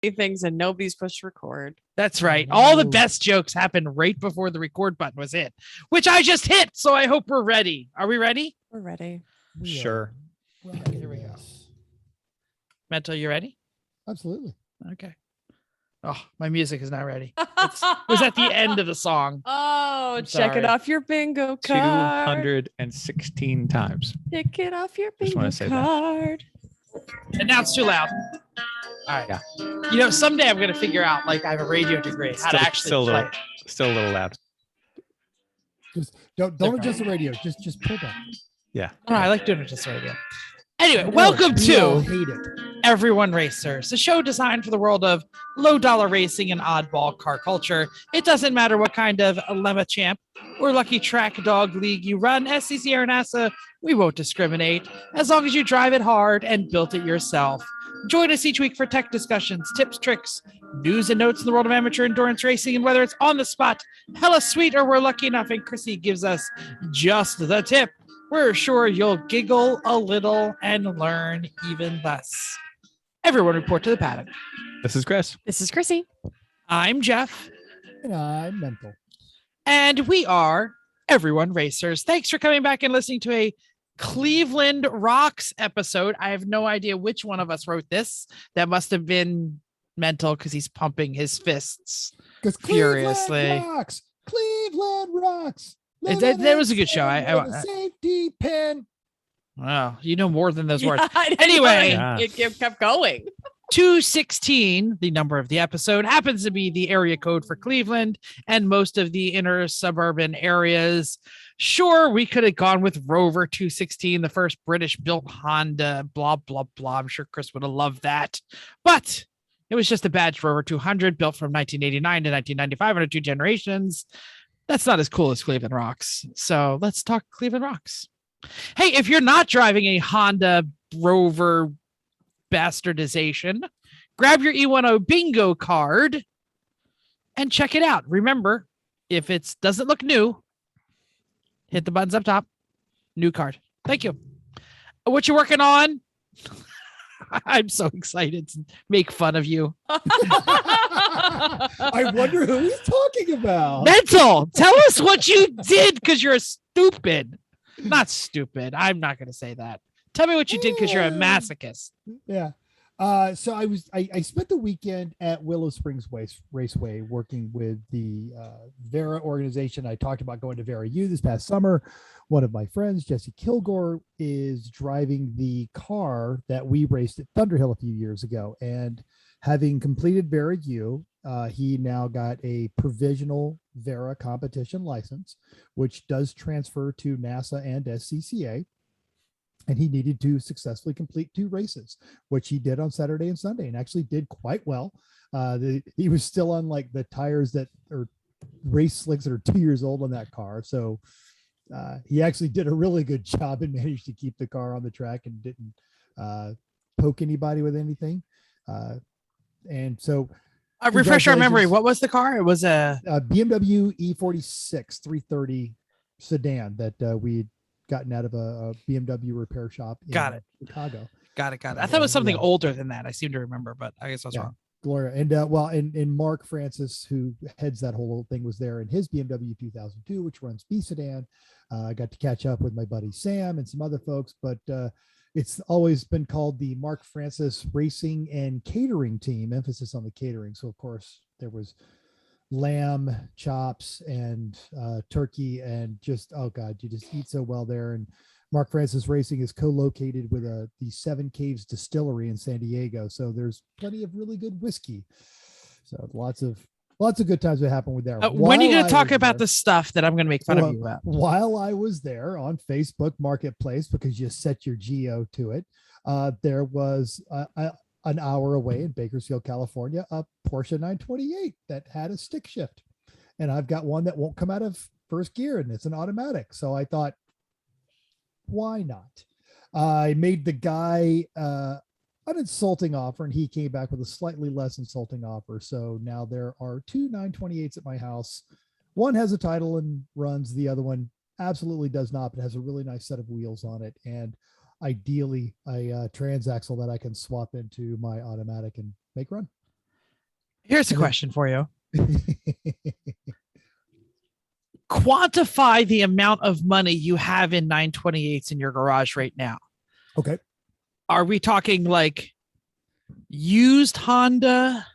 things and nobody's pushed record. That's right. All the best jokes happened right before the record button was hit, which I just hit. So I hope we're ready. Are we ready? We're ready. Sure. Okay, here we go. Mental, you ready? Absolutely. Okay. Oh, my music is not ready. It was at the end of the song. Oh, check it off your bingo card. 216 times. Check it off your Just bingo wanna say that. card. And now it's too loud. All right. Yeah. You know, someday I'm going to figure out, like, I have a radio degree, how to actually play. Still a little loud. Just don't adjust the radio. Just pull back. Yeah. Oh, I like doing it just radio. Anyway, welcome to hate it. Everyone Racers, a show designed for the world of low-dollar racing and oddball car culture. It doesn't matter what kind of Lemma Champ or Lucky Track Dog League you run, SCC or NASA, we won't discriminate, as long as you drive it hard and built it yourself. Join us each week for tech discussions, tips, tricks, news and notes in the world of amateur endurance racing, and whether it's on the spot, hella sweet, or we're lucky enough and Chrissy gives us just the tip, we're sure you'll giggle a little and learn even less. Everyone report to the paddock. This is Chris. This is Chrissy. I'm Jeff. And I'm mental. And we are Everyone Racers. Thanks for coming back and listening to a Cleveland Rocks episode. I have no idea which one of us wrote this. That must have been Mental because he's pumping his fists furiously. Cleveland rocks. That was a good show. I Safety pin. Wow, you know more than those words. Anyway, Yeah. it kept going. 216, the number of the episode, happens to be the area code for Cleveland and most of the inner suburban areas. Sure, we could have gone with Rover 216, the first British-built Honda, blah, blah, blah. I'm sure Chris would have loved that. But it was just a badge Rover 200 built from 1989 to 1995 under 2 generations. That's not as cool as Cleveland Rocks. So let's talk Cleveland Rocks. Hey, if you're not driving a Honda Rover bastardization, grab your E10 bingo card and check it out. Remember, if it doesn't look new, hit the buttons up top. New card. Thank you. What you working on? I'm so excited to make fun of you. I wonder who he's talking about. Mental, tell us what you did because you're stupid. Not stupid. I'm not going to say that. Tell me what you did because you're a masochist. Yeah. So I spent the weekend at Willow Springs Raceway working with the Vera organization. I talked about going to Vera U this past summer. One of my friends, Jesse Kilgore, is driving the car that we raced at Thunderhill a few years ago. And having completed Vera U, he now got a provisional Vera competition license, which does transfer to NASA and SCCA. And he needed to successfully complete 2 races, which he did on Saturday and Sunday, and actually did quite well. He was still on like the tires that are race slicks that are 2 years old on that car. So he actually did a really good job and managed to keep the car on the track and didn't poke anybody with anything. And so refresh our memory. What was the car? It was a BMW E46 330 sedan that we'd gotten out of a BMW repair shop in Chicago. Got it. I thought it was something older than that. I seem to remember, but I guess I was wrong. Gloria. And and Mark Francis, who heads that whole thing, was there in his BMW 2002, which runs B sedan. I got to catch up with my buddy Sam and some other folks, but it's always been called the Mark Francis Racing and Catering Team, emphasis on the catering. So of course there was lamb chops and turkey and just, oh God, you just eat so well there. And Mark Francis Racing is co-located with the Seven Caves Distillery in San Diego. So there's plenty of really good whiskey. So lots of good times that happen with there. When are you going to talk about the stuff that I'm going to make fun of you about? While I was there on Facebook Marketplace, because you set your geo to it, there was an hour away in Bakersfield, California, a Porsche 928 that had a stick shift. And I've got one that won't come out of first gear and it's an automatic. So I thought, why not? I made the guy an insulting offer and he came back with a slightly less insulting offer. So now there are 2 928s at my house. One has a title and runs. The other one absolutely does not, but has a really nice set of wheels on it. And ideally a transaxle that I can swap into my automatic and make run. Here's a question for you. Quantify the amount of money you have in 928s in your garage right now. Okay. Are we talking like used Honda?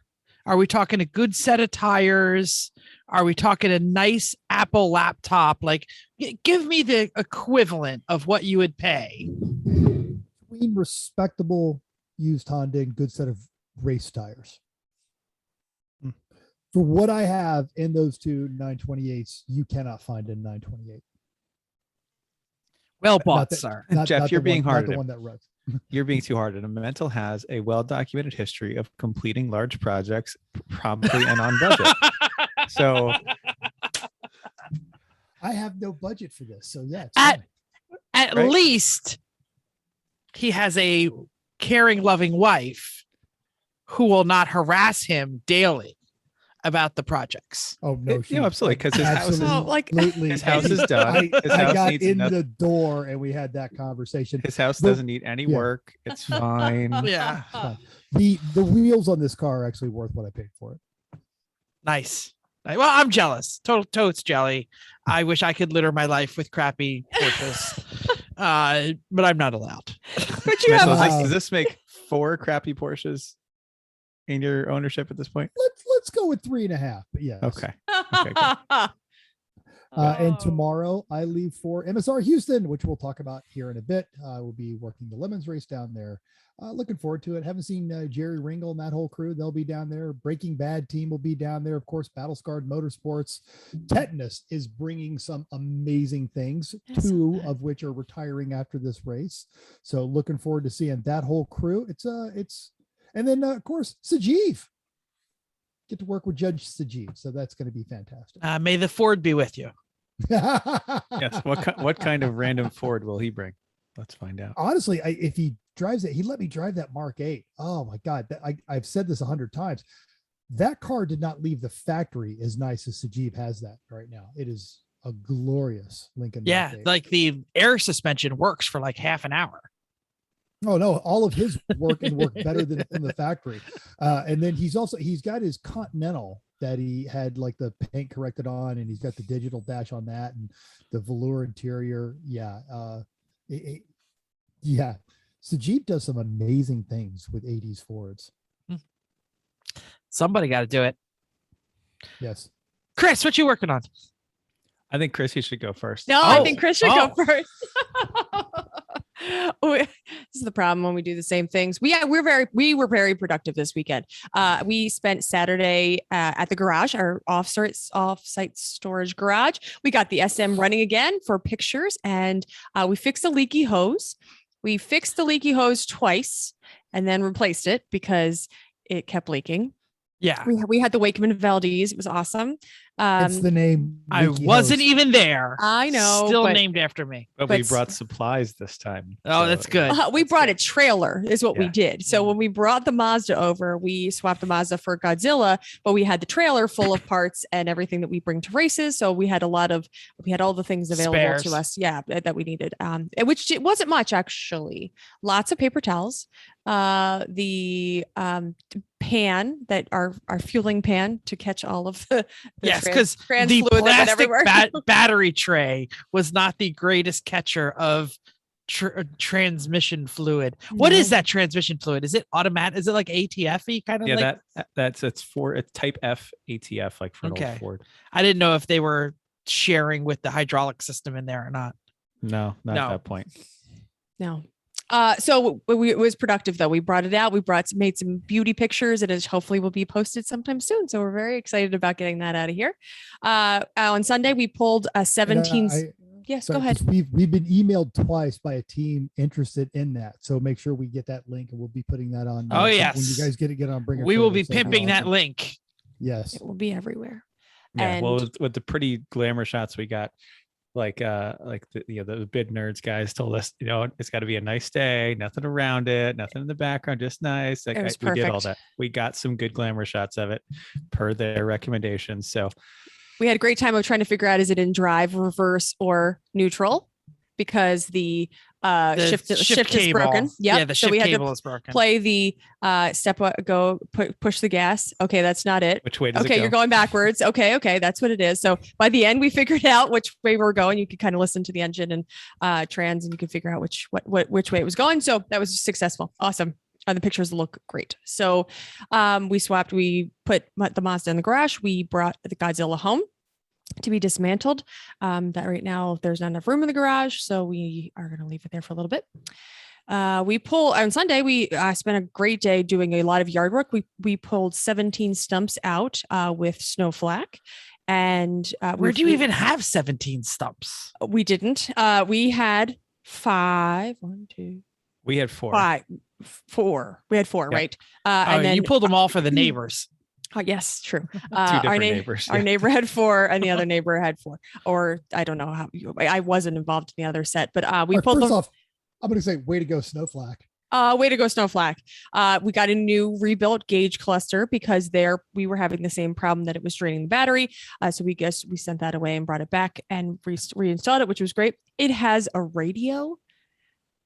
Are we talking a good set of tires? Are we talking a nice Apple laptop? Like, give me the equivalent of what you would pay. Between respectable used Honda and good set of race tires. For what I have in those two 928s, you cannot find a 928. Well bought, Not that- sir. Jeff, you're being hard not the on one him. that runs. You're being too hard. And Mental has a well-documented history of completing large projects promptly and on budget. So I have no budget for this. So yeah, it's At- fine. At Right. least he has a caring, loving wife who will not harass him daily about the projects. Oh no, Yeah, absolutely, because his house is Oh, like- his house is done. His I house got needs in nothing. the door and we had that conversation. His house The- doesn't need any yeah. work. It's fine. Yeah. The wheels on this car are actually worth what I paid for it. Nice. Well, I'm jealous. Total totes jelly. I wish I could litter my life with crappy Porsches. But I'm not allowed. But you Mental, have Wow. does this make 4 crappy Porsches in your ownership at this point? Let's go with 3.5. But yeah. Okay. Okay, And Oh. tomorrow I leave for MSR Houston, which we'll talk about here in a bit. I will be working the Lemons race down there. Looking forward to it. Haven't seen Jerry Ringel and that whole crew. They'll be down there. Breaking Bad team will be down there. Of course, Battle Scarred Motorsports. Tetanus is bringing some amazing things, Yes. 2 of which are retiring after this race. So looking forward to seeing that whole crew. And then of course, Sajeev. Get to work with Judge Sajeev. So that's going to be fantastic. May the Ford be with you. Yes. What kind of random Ford will he bring? Let's find out. Honestly, if he drives it, he let me drive that Mark 8. Oh my God. I've said this 100 times. That car did not leave the factory as nice as Sajeev has that right now. It is a glorious Lincoln. Yeah. Mark 8. Like the air suspension works for like half an hour. Oh no, all of his work and work better than in the factory. And then he's got his Continental that he had like the paint corrected on, and he's got the digital dash on that and the velour interior. Yeah. Yeah. Sajeev does some amazing things with 80s Fords. Somebody got to do it. Yes. Chris, what you working on? I think Chrissy should go first. No, I think Chris should Oh. go first. This is the problem when we do the same things. We were very productive this weekend. We spent Saturday at the garage, our off-site storage garage. We got the SM running again for pictures, and we fixed a leaky hose. We fixed the leaky hose twice and then replaced it because it kept leaking. Yeah. We had the Wakeman Valdez. It was awesome. It's the name. I Leaky wasn't Hose. even there. I know, Still but- named after me. But we but- brought supplies this time. Oh, that's good. We That's brought good. a trailer is what we Yeah. did. So when we brought the Mazda over, we swapped the Mazda for Godzilla, but we had the trailer full of parts and everything that we bring to races. So we had all the things available Spares. to us. Yeah. That we needed. Which it wasn't much actually. Lots of paper towels, the pan that our fueling pan to catch all of the Yes, trans- because trans the fluid that went plastic everywhere. battery tray was not the greatest catcher of transmission fluid. What is No. that transmission fluid? Is it automatic? Is it like ATF-y kind of? Yeah, like, it's type F ATF, like for an Okay. old Ford. I didn't know if they were sharing with the hydraulic system in there or not. No, not No. at that point. No. So it was productive though. We brought it out. Made some beauty pictures. It is hopefully will be posted sometime soon. So we're very excited about getting that out of here. On Sunday we pulled a 17. Yes, go ahead. We've been emailed twice by a team interested in that. So make sure we get that link, and we'll be putting that on. Oh, when yes. you guys get on, bring. We will be pimping that link. Yes. It will be everywhere. Yeah, well, And- with the pretty glamour shots we got, like the bid nerds guys told us, it's got to be a nice day, nothing around it, nothing in the background, just nice. Like It was we did all perfect. that. We got some good glamour shots of it per their recommendations. So We had a great time of trying to figure out, is it in drive, reverse, or neutral? because the The shift is cable. broken. Yep. Yeah, the so shift we had cable to is broken. play the push the gas. Okay, that's not it. Which way does it Okay, go? you're going backwards. Okay, that's what it is. So by the end, we figured out which way we were going. You could kind of listen to the engine and trans, and you could figure out which way it was going. So that was successful. Awesome. The pictures look great. So we swapped. We put the Mazda in the garage. We brought the Godzilla home to be dismantled. That right now there's not enough room in the garage, so we are going to leave it there for a little bit. We pull on Sunday. We spent a great day doing a lot of yard work. We pulled 17 stumps out with snow flak, and Where do you even have 17 stumps? We didn't. We had five. One, two. We had four. Four. We had four, Yep. right? And then you pulled them all for the neighbors. Yes, true. Two different neighbors. Our neighbor had four, and the other neighbor had four. Or I don't know how. I wasn't involved in the other set, but we pulled first them. off, I'm going to say, way to go, Snowflake. Way to go, Snowflake. We got a new rebuilt gauge cluster because we were having the same problem that it was draining the battery. So we sent that away and brought it back and reinstalled it, which was great. It has a radio.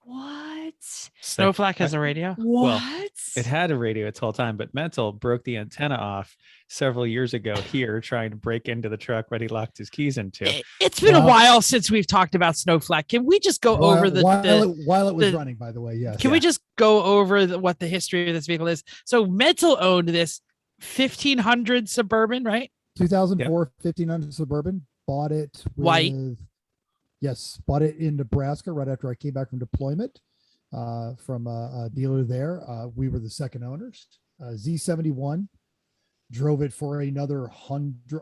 What? Snowflake has a radio? What? Well, it had a radio its whole time, but Mental broke the antenna off several years ago here trying to break into the truck but he locked his keys into. It's been a while since we've talked about Snowflake. Can we just go over while it was running, by the way? Yes. Can we just go over what the history of this vehicle is? So Mental owned this 1500 Suburban, right? 2004 1500 Suburban. Bought it with, white. Yes, bought it in Nebraska right after I came back from deployment from a dealer there. We were the second owners. Z71, drove it for another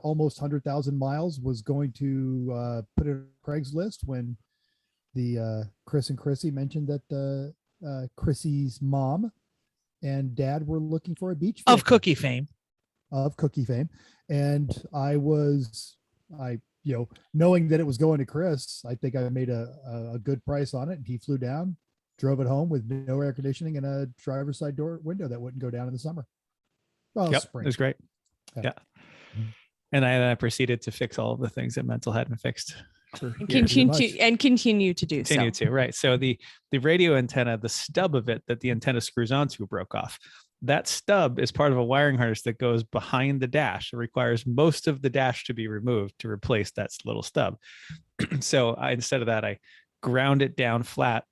almost 100,000 miles. Was going to put it on Craigslist when the Chris and Chrissy mentioned that Chrissy's mom and dad were looking for a beach of cookie fame. And knowing that it was going to Chris, I think I made a good price on it. And he flew down, drove it home with no air conditioning and a driver's side door window that wouldn't go down in the summer. Well, Yep, spring. it was great. Yeah. And I proceeded to fix all of the things that Mental hadn't fixed. Continue to do Continue to, right. So the radio antenna, the stub of it that the antenna screws onto broke off. That stub is part of a wiring harness that goes behind the dash. It requires most of the dash to be removed to replace that little stub. So instead of that, I ground it down flat,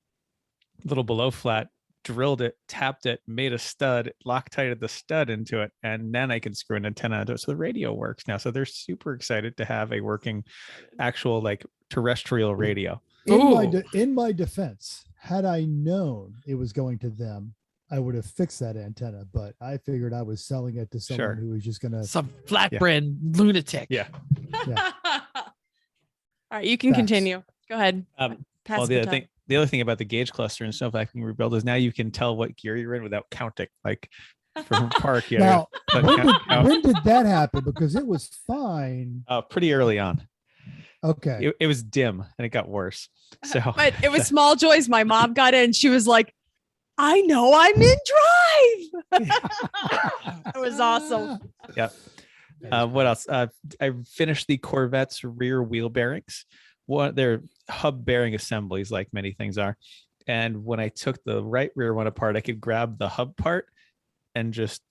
a little below flat, drilled it, tapped it, made a stud, Loctited the stud into it, and then I can screw an antenna into it. So the radio works now. So they're super excited to have a working actual like terrestrial radio. In my defense, had I known it was going to them, I would have fixed that antenna, but I figured I was selling it to someone who was just going to some flatbrand lunatic. Yeah. All right, you can continue. Go ahead. The other thing about the gauge cluster and Snowflake being rebuilt is now you can tell what gear you're in without counting. Like from park, Now, when did that happen? Because it was fine. Pretty early on. Okay. It was dim and it got worse. So, but it was small joys. My mom got in. She was like, I know I'm in drive. It was awesome. Yeah. What else? I finished the Corvette's rear wheel bearings. They're hub bearing assemblies, like many things are. And when I took the right rear one apart, I could grab the hub part and just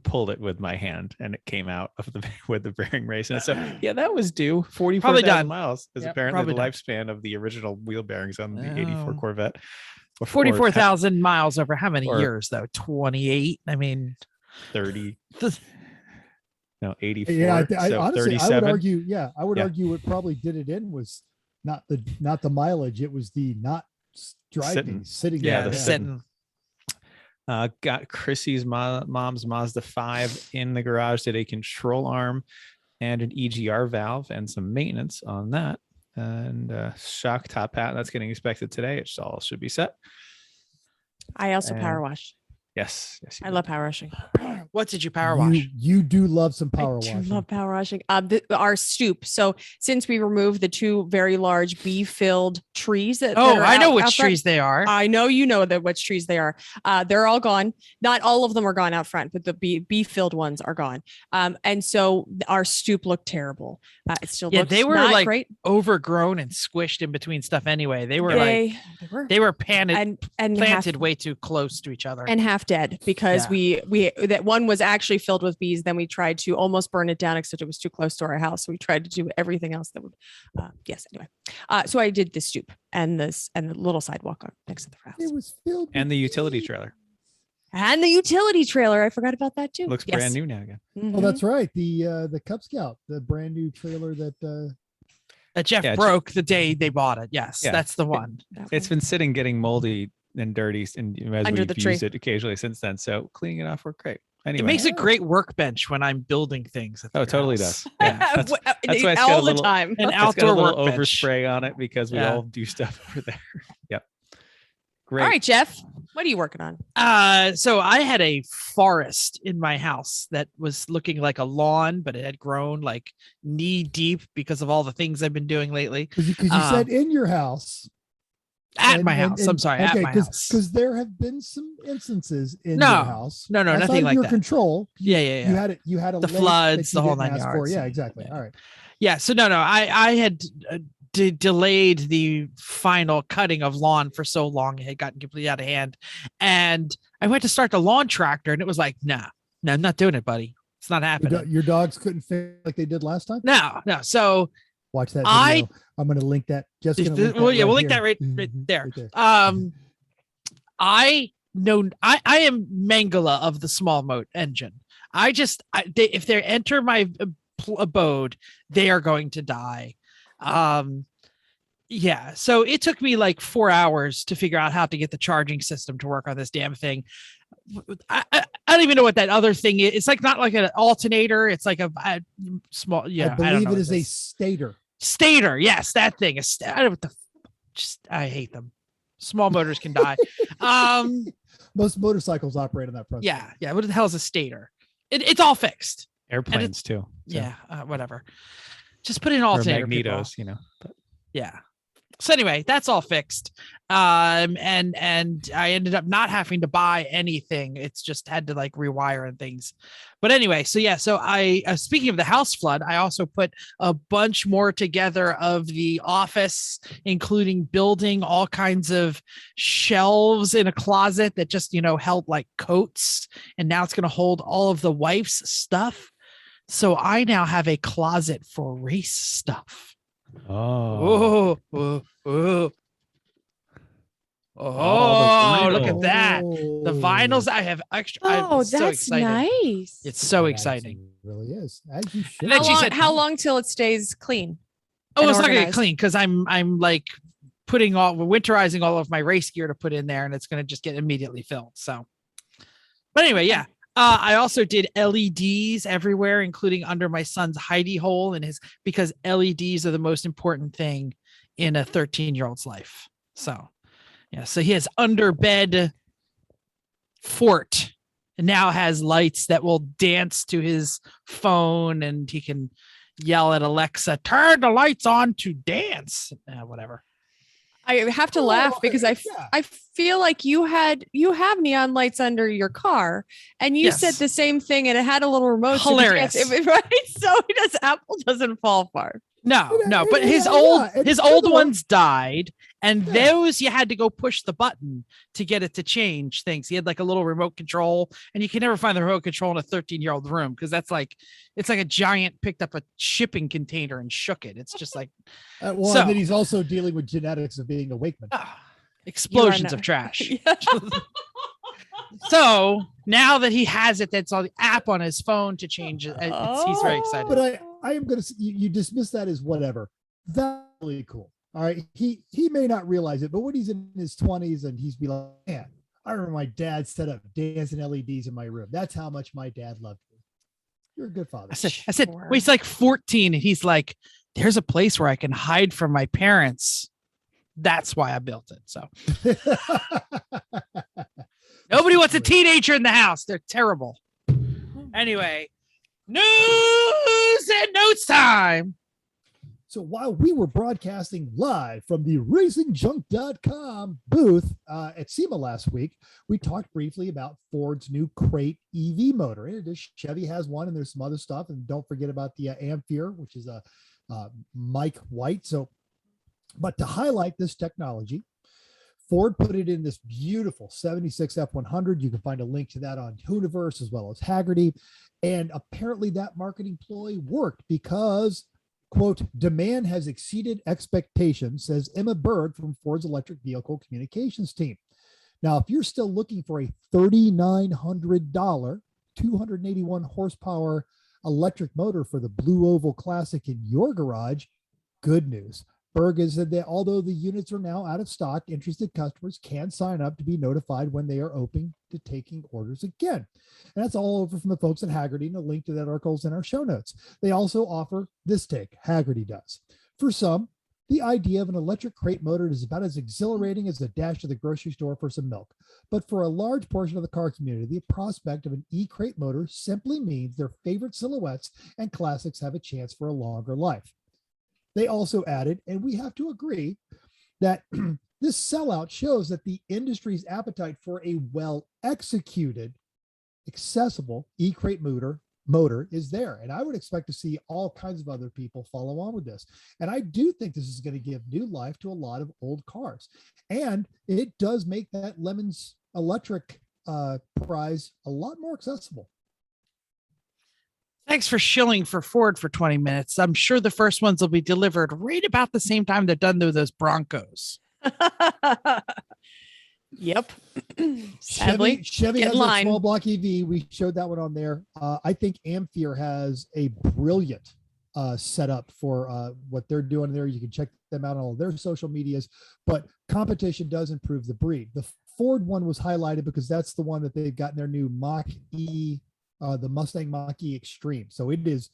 pulled it with my hand, and it came out of with the bearing race. And so, yeah, that was due 44,000 miles. Is apparently the lifespan of the original wheel bearings on the 84 Corvette. 44,000 miles over how many years though? 28. I mean, 30. No, 84. Yeah, so honestly, 37. I would argue what probably did it in was not the mileage. It was the not driving, sitting. Yeah, the sitting. Got Chrissy's mom's Mazda 5 in the garage. Did a control arm and an EGR valve and some maintenance on that. And shock top hat that's getting inspected today. It all should be set. I also power washed. Yes. Yes. you I did. love power washing. What did you power wash? You do love some power I do washing. love power washing. Our stoop. So since we removed the two very large bee-filled trees that Oh, are I know out which front, trees they are. I know you know that which trees they are. They're all gone. Not all of them are gone out front, but the bee-filled ones are gone. And so our stoop looked terrible. It still looks they were not like great. overgrown and squished in between stuff anyway. They were They were planted half, way too close to each other. and half dead because we that one was actually filled with bees. Then we tried to almost burn it down, except it was too close to our house. So we tried to do everything else that would. Yes. Anyway, so I did the stoop and the little sidewalk next to the house It was filled And with the utility bees. trailer and the utility trailer. I forgot about that too. looks Yes. brand new now again. Mhm. Oh, that's right. The Cub Scout, the brand new trailer that Jeff Yeah, broke the day they bought it. Yes, Yeah. that's the one. That It's one. been sitting, getting moldy and dirty, and as Under we've the tree. used it occasionally since then. So cleaning it off worked great. Anyway, It makes a great workbench when I'm building things. At Oh, your it totally house. does. Yeah, that's why it's got all a the little- time. An it's got a outdoor little workbench. overspray on it because we Yeah. all do stuff over there. Yep. Great. All right, Jeff, what are you working on? So I had a forest in my house that was looking like a lawn, but it had grown like knee deep because of all the things I've been doing lately. because you said in your house. At my house. I'm sorry, at my house. Because there have been some instances in No, your house. no, outside nothing of like your that. control. Yeah, yeah, yeah. You had a The lake floods, that you the whole didn't nine ask for. yards. Yeah, exactly. Yeah. All right. Yeah. So no, I had delayed the final cutting of lawn for so long. It had gotten completely out of hand. And I went to start the lawn tractor and it was like, no, I'm not doing it, buddy. It's not happening. Your dogs couldn't fit like they did last time. No. So Watch that I- video. I'm going to link that. Just gonna link that well, yeah, we'll link here. that right Mhm, there. right there. I know I am Mangala of the small moat engine. If they enter my abode, they are going to die. Yeah. So it took me like 4 hours to figure out how to get the charging system to work on this damn thing. I don't even know what that other thing is. It's like not like an alternator. It's like a small. Yeah, I don't believe know it what is a this- stator. stator. Yes, that thing. I don't know what the. I hate them. Small motors can die. Most motorcycles operate on that principle. Yeah, yeah. What the hell is a stator? It's all fixed. Airplanes too. So- Yeah, whatever. Just put in Or alternator. people. magnetos, But Yeah. So anyway, that's all fixed. And I ended up not having to buy anything. It's just had to like rewire and things. But anyway, so yeah, so I speaking of the house flood, I also put a bunch more together of the office, including building all kinds of shelves in a closet that just, held like coats. And now it's going to hold all of the wife's stuff. So I now have a closet for race stuff. oh, Oh, Oh, look at that. The vinyls I have extra. Oh, I'm so that's excited. nice. It's so That exciting. really is. As you should. And then how she long, said- how long till it stays clean? Oh, and it's not gonna get organized. clean because I'm like winterizing all of my race gear to put in there, and it's gonna just get immediately filled. So, but anyway, yeah. I also did LEDs everywhere, including under my son's hidey hole because LEDs are the most important thing in a 13-year-old's life. So, yeah. So he has under bed fort and now has lights that will dance to his phone, and he can yell at Alexa, "Turn the lights on to dance." Whatever. I have to laugh because yeah. I feel like you have neon lights under your car, and you said Yes. the same thing, and it had a little remote. so to Hilarious. dance, right? So Apple doesn't fall far. No, but his Yeah, old it's his old similar. ones died, and Yeah. those you had to go push the button to get it to change things. He had like a little remote control, and you can never find the remote control in a 13-year-old room because it's like a giant picked up a shipping container and shook it. It's just like Well, So- and then he's also dealing with genetics of being a wakeman. explosions You are of trash. Yeah. So now that he has it, that's on the app on his phone to change it. He's very excited. But I am going to you dismiss that as whatever. That's really cool. All right. He may not realize it, but when he's in his 20s and he's be like, man, I remember my dad set up dancing LEDs in my room. That's how much my dad loved me. You're a good father. I said, Sure. well, he's like 14 and he's like, there's a place where I can hide from my parents. That's why I built it. So Nobody wants a teenager in the house. They're terrible. Anyway, news and notes time. So while we were broadcasting live from the RacingJunk.com booth at SEMA last week, we talked briefly about Ford's new crate EV motor. In addition, Chevy has one, and there's some other stuff. And don't forget about the Ampere, which is a Mike White. But to highlight this technology, Ford put it in this beautiful 76 F100. You can find a link to that on Hooniverse as well as Haggerty. And apparently that marketing ploy worked because, quote, demand has exceeded expectations, says Emma Berg from Ford's electric vehicle communications team. Now, if you're still looking for a $3,900, 281 horsepower electric motor for the Blue Oval Classic in your garage, good news. Berg has said that although the units are now out of stock, interested customers can sign up to be notified when they are open to taking orders again. And that's all over from the folks at Haggerty, and a link to that article is in our show notes. They also offer this take, Haggerty does. For some, the idea of an electric crate motor is about as exhilarating as a dash to the grocery store for some milk. But for a large portion of the car community, the prospect of an e-crate motor simply means their favorite silhouettes and classics have a chance for a longer life. They also added, and we have to agree, that this sellout shows that the industry's appetite for a well-executed, accessible e-crate motor is there. And I would expect to see all kinds of other people follow on with this. And I do think this is going to give new life to a lot of old cars. And it does make that Lemons electric prize a lot more accessible. Thanks for shilling for Ford for 20 minutes. I'm sure the first ones will be delivered right about the same time they're done to those Broncos. Yep. Sadly, Chevy has a small block EV. We showed that one on there. I think Ampere has a brilliant setup for what they're doing there. You can check them out on all their social medias, but competition does improve the breed. The Ford one was highlighted because that's the one that they've got in their new Mach-E, the Mustang Mach-E Extreme. So it is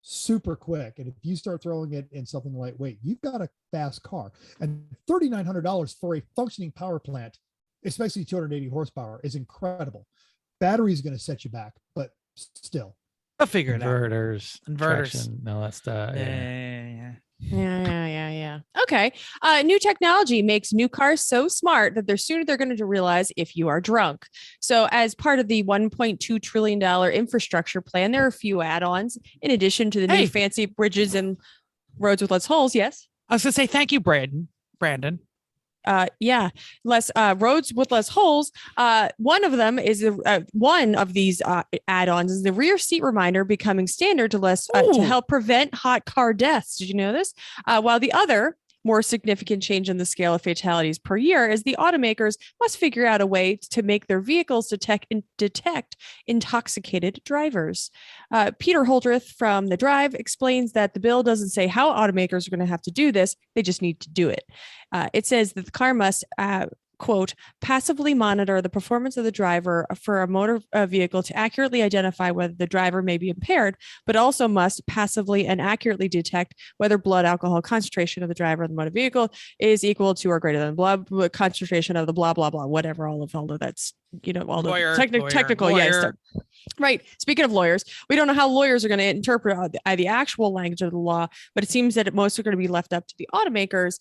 super quick. And if you start throwing it in something lightweight, you've got a fast car. And $3,900 for a functioning power plant, especially 280 horsepower, is incredible. Battery is going to set you back, but still. I'll figure it out. Inverters. Traction, no, that's Yeah. Okay. New technology makes new cars so smart that they're going to realize if you are drunk. So as part of the $1.2 trillion infrastructure plan, there are a few add-ons in addition to the new fancy bridges and roads with less holes. Yes. I was going to say, thank you, Brandon. Less roads with less holes. One of them is one of these add-ons is the rear seat reminder becoming standard to help prevent hot car deaths. Did you know this? While the other more significant change in the scale of fatalities per year is the automakers must figure out a way to make their vehicles detect intoxicated drivers. Peter Holdreth from The Drive explains that the bill doesn't say how automakers are going to have to do this. They just need to do it. It says that the car must, quote, passively monitor the performance of the driver for a motor vehicle to accurately identify whether the driver may be impaired, but also must passively and accurately detect whether blood alcohol concentration of the driver of the motor vehicle is equal to or greater than blood concentration of the blah, blah, blah, whatever, all of that's, all the technical. Yes. Right. Speaking of lawyers, we don't know how lawyers are going to interpret the actual language of the law, but it seems that most are going to be left up to the automakers.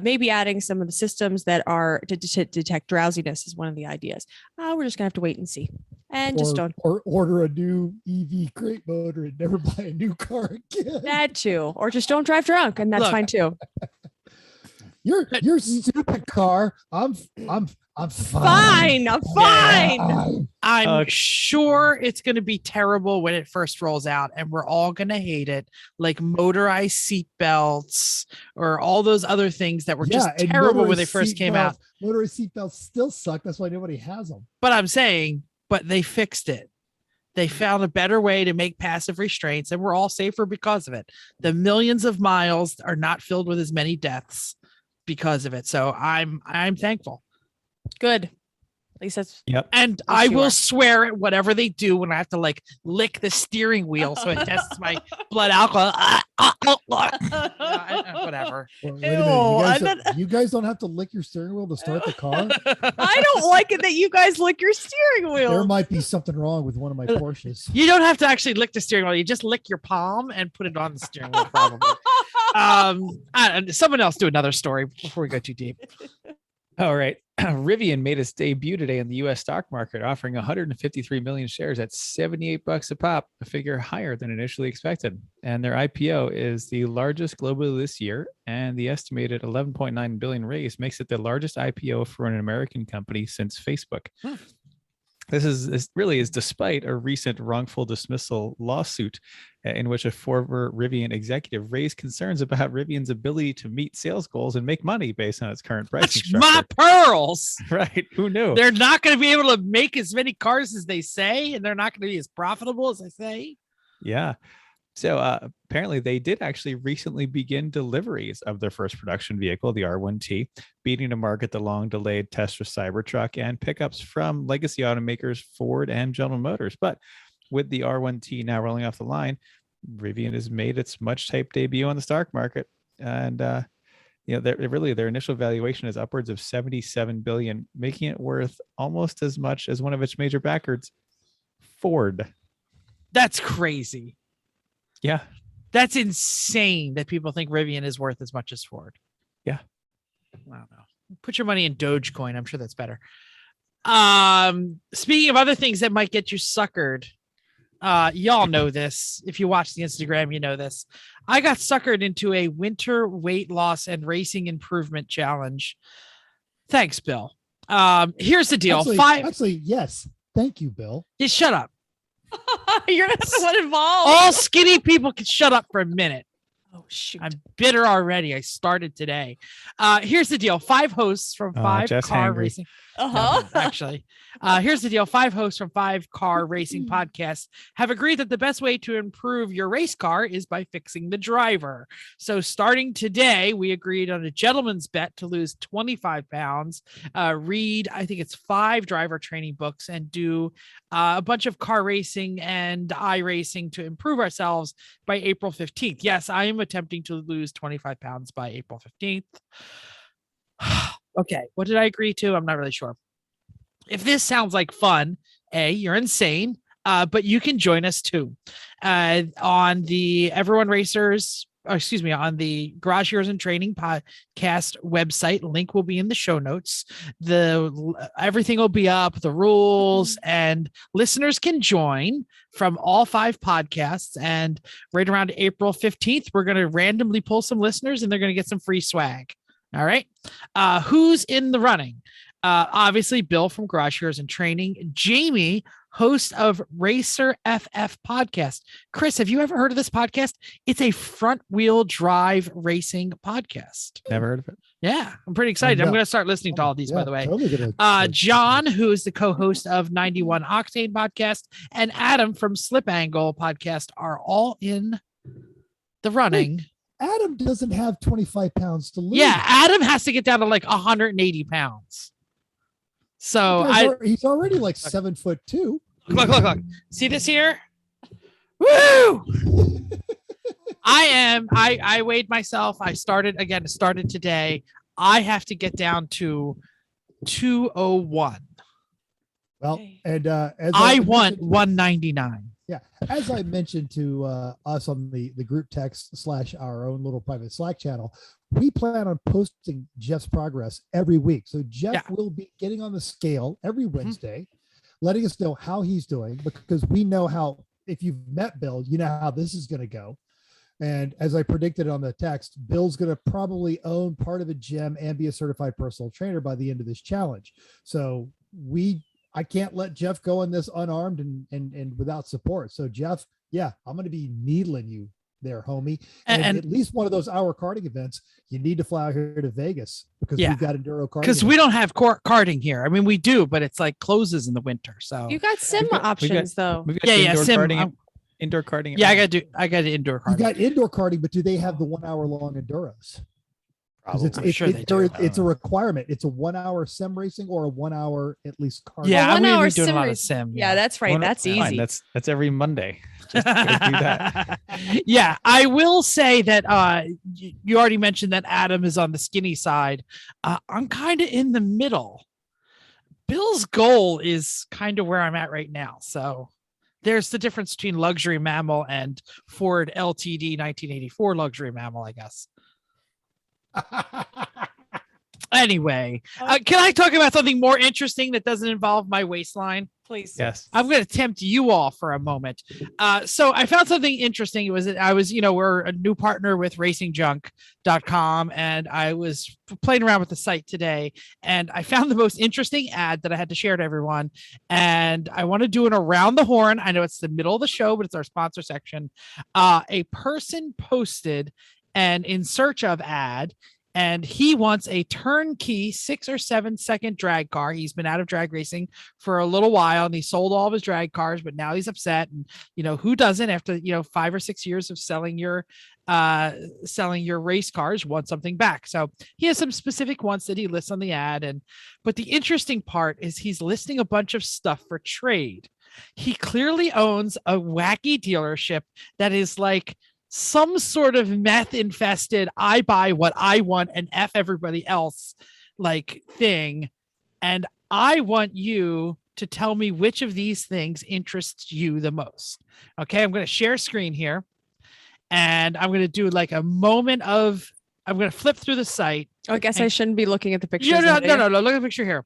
Maybe adding some of the systems that are to detect drowsiness is one of the ideas. We're just going to have to wait and see. And or order a new EV crate motor and never buy a new car again. That too. Or just don't drive drunk, and that's fine too. Your stupid car. I'm fine. I'm fine. I'm sure it's going to be terrible when it first rolls out, and we're all going to hate it, like motorized seat belts or all those other things that were just terrible when they first came out. Motorized seat belts still suck. That's why nobody has them. But I'm saying, they fixed it. They found a better way to make passive restraints, and we're all safer because of it. The millions of miles are not filled with as many deaths because of it. So I'm thankful. Good. least that's Yep. And For I will sure. swear at whatever they do when I have to like lick the steering wheel so it tests my blood alcohol. Whatever. Wait a minute. You guys don't have to lick your steering wheel to start the car. I don't like it that you guys lick your steering wheel. There might be something wrong with one of my Porsches. You don't have to actually lick the steering wheel. You just lick your palm and put it on the steering wheel, probably. Someone else do another story before we go too deep. All right. Rivian made its debut today in the U.S. stock market, offering 153 million shares at $78 a pop, a figure higher than initially expected. And their IPO is the largest globally this year, and the estimated 11.9 billion raise makes it the largest IPO for an American company since Facebook. This really is despite a recent wrongful dismissal lawsuit in which a former Rivian executive raised concerns about Rivian's ability to meet sales goals and make money based on its current pricing structure. My pearls. Right. Who knew? They're not going to be able to make as many cars as they say, and they're not going to be as profitable as they say. Yeah. So apparently they did actually recently begin deliveries of their first production vehicle, the R1T, beating to market the long-delayed Tesla Cybertruck and pickups from legacy automakers Ford and General Motors. But with the R1T now rolling off the line, Rivian has made its much-hyped debut on the stock market. And, their initial valuation is upwards of $77 billion, making it worth almost as much as one of its major backers, Ford. That's crazy. Yeah. That's insane that people think Rivian is worth as much as Ford. Yeah. I don't know. Put your money in Dogecoin. I'm sure that's better. Speaking of other things that might get you suckered, y'all know this. If you watch the Instagram, you know this. I got suckered into a winter weight loss and racing improvement challenge. Thanks, Bill. Here's the deal. Actually, yes. Thank you, Bill. Just shut up. You're not the one involved. All skinny people can shut up for a minute. Oh, shoot. I'm bitter already. I started today. Here's the deal. 5 hosts from 5 Jeff's car hangry. racing. Uh-huh. No, actually, here's the deal. 5 hosts from 5 car racing podcasts have agreed that the best way to improve your race car is by fixing the driver. So starting today, we agreed on a gentleman's bet to lose 25 pounds, read, I think it's 5 driver training books, and do a bunch of car racing and iRacing to improve ourselves by April 15th. Yes, I am attempting to lose 25 pounds by April 15th. Okay, what did I agree to? I'm not really sure. If this sounds like fun, you're insane, but you can join us too on the on the Garage Heroes and Training podcast website. Link will be in the show notes. Everything will be up, the rules, and listeners can join from all 5 podcasts. And right around April 15th, we're going to randomly pull some listeners and they're going to get some free swag. All right. Who's in the running? Obviously, Bill from Garage Heroes and Training, Jamie, host of Racer FF podcast. Chris, have you ever heard of this podcast? It's a front wheel drive racing podcast. Never heard of it. Yeah, I'm pretty excited. I'm going to start listening to all these, by the way. Totally John, who is the co-host of 91 Octane podcast, and Adam from Slip Angle podcast are all in the running. Wait, Adam doesn't have 25 pounds to lose. Yeah, Adam has to get down to like 180 pounds. So he's already like 7'2". Look. See this here? Woo! I weighed myself. I started today. I have to get down to 201. Well, and as I want 199. Yeah, as I mentioned to us on the group text / our own little private Slack channel, we plan on posting Jeff's progress every week. So Jeff will be getting on the scale every Wednesday, letting us know how he's doing, because we know how, if you've met Bill, you know how this is going to go. And as I predicted on the text, Bill's going to probably own part of a gym and be a certified personal trainer by the end of this challenge. So I can't let Jeff go on this unarmed and without support. So Jeff, I'm going to be needling you there, homie. And at least one of those hour karting events, you need to fly out here to Vegas because we've got enduro karting. Because we don't have karting here. I mean, we do, but it's like closes in the winter. So you got sim options though. Indoor karting. Yeah, I got indoor karting. You got indoor karting, but do they have the 1 hour long enduros? Because I'm sure they do. it's a requirement. It's a 1 hour sim racing or a 1 hour at least car. Yeah, Well, I'm 1 gonna hour be doing a sim lot of race- sim. Yeah, that's right. That's Fine, easy. That's every Monday. Just go do that. Yeah, I will say that you already mentioned that Adam is on the skinny side. I'm kind of in the middle. Bill's goal is kind of where I'm at right now. So there's the difference between luxury mammal and Ford LTD 1984 luxury mammal, I guess. Anyway, can I talk about something more interesting that doesn't involve my waistline? Please. Yes. I'm going to tempt you all for a moment. So I found something interesting. We're a new partner with racingjunk.com, and I was playing around with the site today, and I found the most interesting ad that I had to share to everyone. And I want to do an around the horn. I know it's the middle of the show, but it's our sponsor section. A person posted an in search of ad, and he wants a turnkey 6 or 7 second drag car. He's been out of drag racing for a little while, and he sold all of his drag cars, but now he's upset. And who doesn't, after 5 or 6 years of selling your race cars, want something back? So he has some specific ones that he lists on the ad. But the interesting part is he's listing a bunch of stuff for trade. He clearly owns a wacky dealership that is like some sort of meth infested, I buy what I want and F everybody else like thing. And I want you to tell me which of these things interests you the most. Okay, I'm going to share screen here, and I'm going to do like a moment of, I'm going to flip through the site. Oh, I guess I shouldn't be looking at the pictures. No, look at the picture here.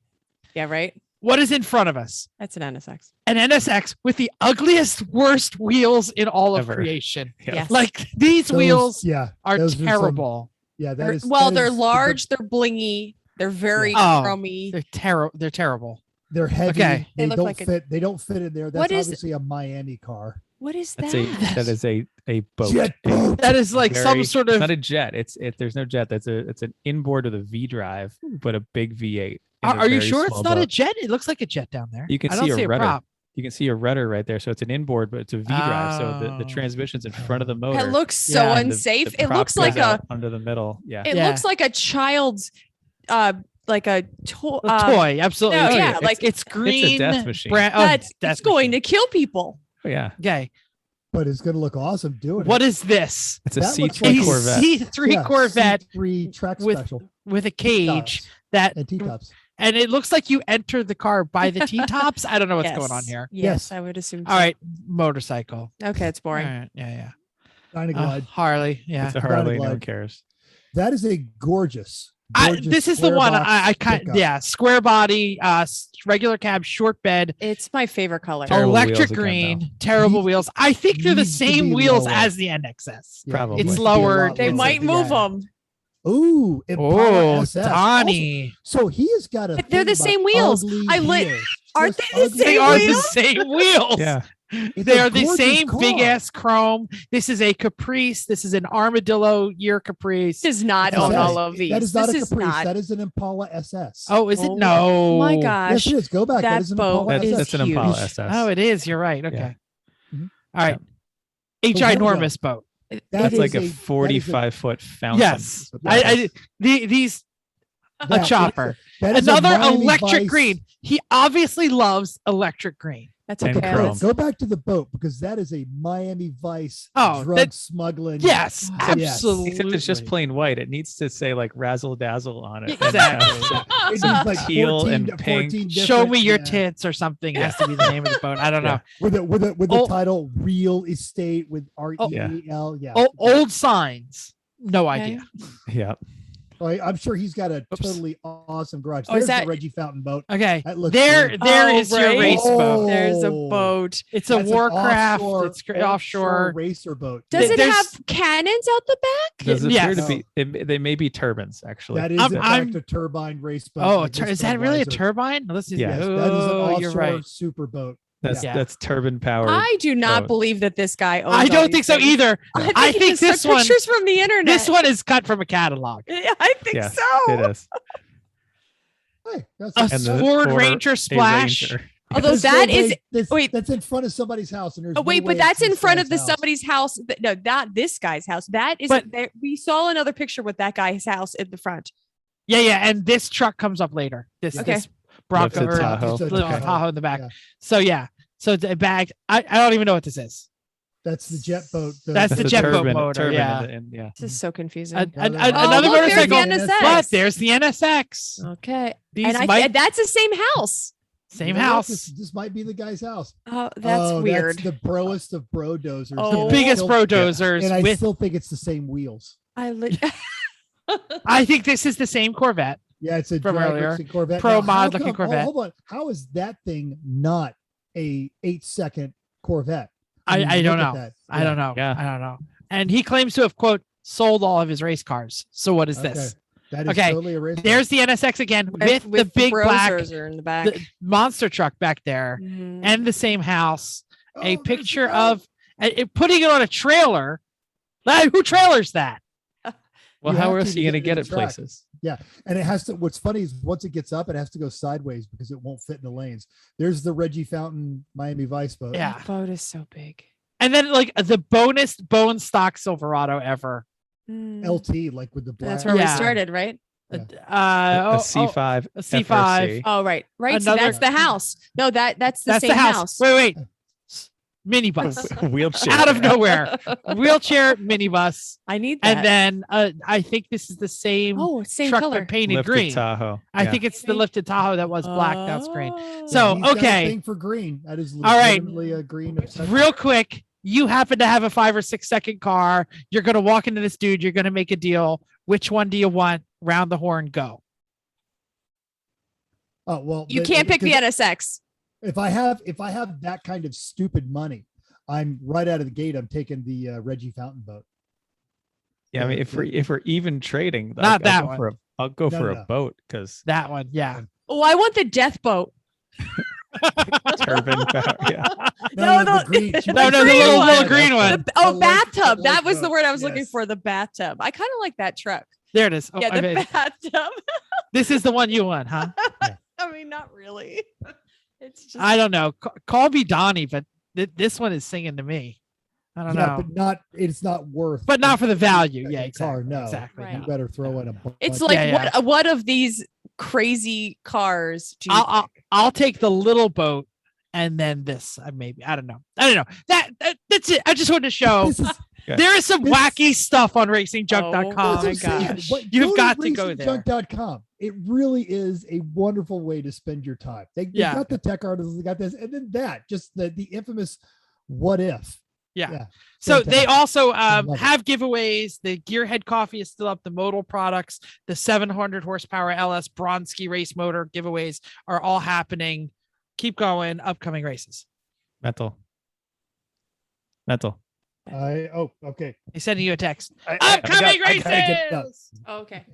Yeah, right. What is in front of us? That's an NSX. An NSX with the ugliest, worst wheels in all of Ever. creation. Yes. Like these wheels are those some- terrible. Yeah, They're that is large, they're blingy, they're very Oh, chromy. They're terrible. They're heavy. Okay. They They look don't like fit. They don't fit in there. That's What is- obviously a Miami car. What is that? That is a boat. Jet boat. That is like some sort It's of. not a jet. There's no jet. It's an inboard with a V drive, but a big V8. in a Are you very sure it's small not a boat. jet? It looks like a jet down there. You can I see don't a see a rudder. prop. You can see a rudder right there. So it's an inboard, but it's a V drive. So the Oh. transmission's in front of the motor. It looks so Yeah, and the- unsafe. the It prop looks like goes a out under the middle. Yeah. it Yeah. looks like a child's like a toy. A toy, absolutely. no, Okay, yeah, like it's green. It's a death machine. That's death it's going machine. to kill people. Oh, yeah. Okay, But it's going to look awesome doing what it. is this? It's a That looks C3 like A a Corvette. C3 Yeah, Corvette C3 track with- special with a cage T-tops that, and T-tops. and it looks like you enter the car by the T-tops. I don't know what's Yes. going on here. Yes, Yes. I would assume. So. All right, motorcycle. Okay, it's All boring. right, yeah. Dynaglide. Harley, yeah. It's a Harley. No Dynaglide. one cares. That is a gorgeous. This is the square one box I kind pickup. yeah, square body, regular cab, short bed, It's my favorite color. Terrible electric wheels again, green, terrible Need- wheels. I think they're the needs to same be wheels lower. as the NXS. Yeah, Probably. it It's needs to be a lot lowered. They It's might move yeah. them. Ooh, Impala Oh, SS. Donnie. Also, so he has got a. But they're thing the about same wheels. ugly I lit- wheels. Aren't Just they the ugly They same are wheels? the same wheels. Yeah. It's They a are the gorgeous same car. big ass chrome. This is a Caprice. This is an Armadillo year Caprice. Does not It's own a- all of these. That is not this a is Caprice. not. That is an Impala SS. Oh, is it? Oh No. my Yes, gosh. it is. Go back. that is an boat Impala is SS. That's an huge. Impala SS. Oh, it is. You're right. Okay. Mhm. All right. A So here we go. ginormous boat. That's is like a that is 45-foot fountain. Yes. That's These a that- chopper. that is a Another Miami electric Vice. green. He obviously loves electric green. That's And okay. chrome. let's- Go back to the boat because that is a Miami Vice Oh, drug that- smuggling. Yes, Yes. absolutely. Except it's just plain white. It needs to say like razzle dazzle on it. Exactly. It needs Some like teal 14 and to pink. 14 Show me your different- yeah. tits or something has to be the name of the boat. I don't know. Yeah. with the Oh. title Real Estate with REAL. Yeah. Old signs. No Okay. idea. Yeah. I'm sure he's got a Oops. totally awesome garage. Oh, is There's that- the Reggie Fountain boat. Okay. That looks There good. is your right. race boat. There's a Oh. boat. It's a That's an Warcraft. It's offshore. racer boat. Does it There's- have cannons out the back? Does it Yes. appear to be? They may be turbines actually. That is I'm- in I'm- fact a turbine race boat. Oh, like this is that really a Budweiser. turbine? This is, Yes, Yes, that is an oh, you're offshore right. super boat. That's Yeah. that's turbine powered. I do not boat. believe that this guy owns I all don't these think so things. either. I he think just took this one- pictures from the internet. This one is cut from a catalog. Yeah, I think Yes, so. it is. Hey, that's A And the Ford Ford Ranger A Splash. Ranger. Although There's no that way is this- that's in front of somebody's house, and there's oh no wait, way but that's it's in front of guy's the house. somebody's house. No, not this guy's house. That is. But- We saw another picture with that guy's house in the front. Yeah. And this truck comes up later. This Okay. this Bronco Lifted or Tahoe. It's a little Okay. Tahoe in the back. Yeah. So yeah. So it's a bag. I don't even know what this is. That's the jet boat. That's the jet boat turbine- motor, turbine yeah. yeah. This is so confusing. Another Oh, look, there's the motorcycle. NSX. But there's the NSX. Okay, These and might that's the same house. same You know what? house. This might be the guy's house. Oh, that's weird. That's the broest of bro dozers. Oh. The biggest Still- pro dozers. And I with, still think it's the same wheels. I think this is the same Corvette. Yeah, it's a From drag earlier. racing Corvette. Pro Now, mod how looking come- Corvette. Hold on. How is that thing not a 8-second Corvette? I mean, don't look at know. that. I don't know. Yeah. I don't know. And he claims to have, quote, sold all of his race cars. So what is Okay. this? That is Okay, totally a race. There's the NSX again with the big black Brozers in the back. the monster truck back there Mhm. and the same house. Oh, A there's picture the- of putting it on a trailer. Who trailers that? Well, You how have else to are you to going to get the it track. places? And it has to. What's funny is once it gets up, it has to go sideways because it won't fit in the lanes. There's the Reggie Fountain Miami Vice boat. Yeah. That boat is so big. And then like the bonus bone stock Silverado ever. Mm. LT, like with the black. That's where Yeah. we started, right? Yeah. A C5. a C5. FRC. Oh, right. So Another- that's the house. No, that's the That's same the house. house. Wait. Minibus. Wheelchair. Out of nowhere. Wheelchair minibus. I need that. And then I think this is the same oh, same truck color. but painted Lifted green. Tahoe. I Yeah. think it's the lifted Tahoe that was black. That's green. Oh. So, He's got a okay. thing for green. That is All right. legitimately a green. obsession. Real quick, you happen to have a 5 or 6 second car. You're going to walk into this dude. You're going to make a deal. Which one do you want? Round the horn, go. Oh well, You can't pick the NSX. If I have that kind of stupid money, I'm right out of the gate. I'm taking the Reggie Fountain boat. Yeah, I mean, if we're even trading, Not that go one. for I'll go No, for no. a boat because That one. Yeah. Oh, I want the death boat. turbine power. Yeah, No, the green. the She No, wants no, the green little one. green one. Oh, The bathtub. light That was the boat. word I was looking Yes. for. The bathtub. I kind of like that truck. There it is. Oh, Yeah, I the mean, bathtub. this is the one you want, huh? I mean, not really. It's just. I don't know. Call me Donnie, but this one is singing to me. I don't know. but not. It's not worth. But not for the value. a Yeah, car, exactly. no. Exactly. Right. You better throw in a. It's bunch- like Yeah, what of these crazy cars do you I'll take the little boat and then this. Maybe I don't know. That's it. I just wanted to show This is, Yeah. there is some This- wacky stuff on RacingJunk.com. Oh that's what my I'm saying. gosh. But You've go got to go there. RacingJunk.com. It really is a wonderful way to spend your time. They Yeah. got the tech artists, they got this, and then just the infamous what if. Yeah. So they Fantastic. also love it. have giveaways. The Gearhead Coffee is still up. The modal products, the 700 horsepower LS Bronski race motor giveaways are all happening. Keep going. Upcoming races. metal. Okay. He's sending you a text. I Upcoming got- I gotta get it done. races. Oh, okay.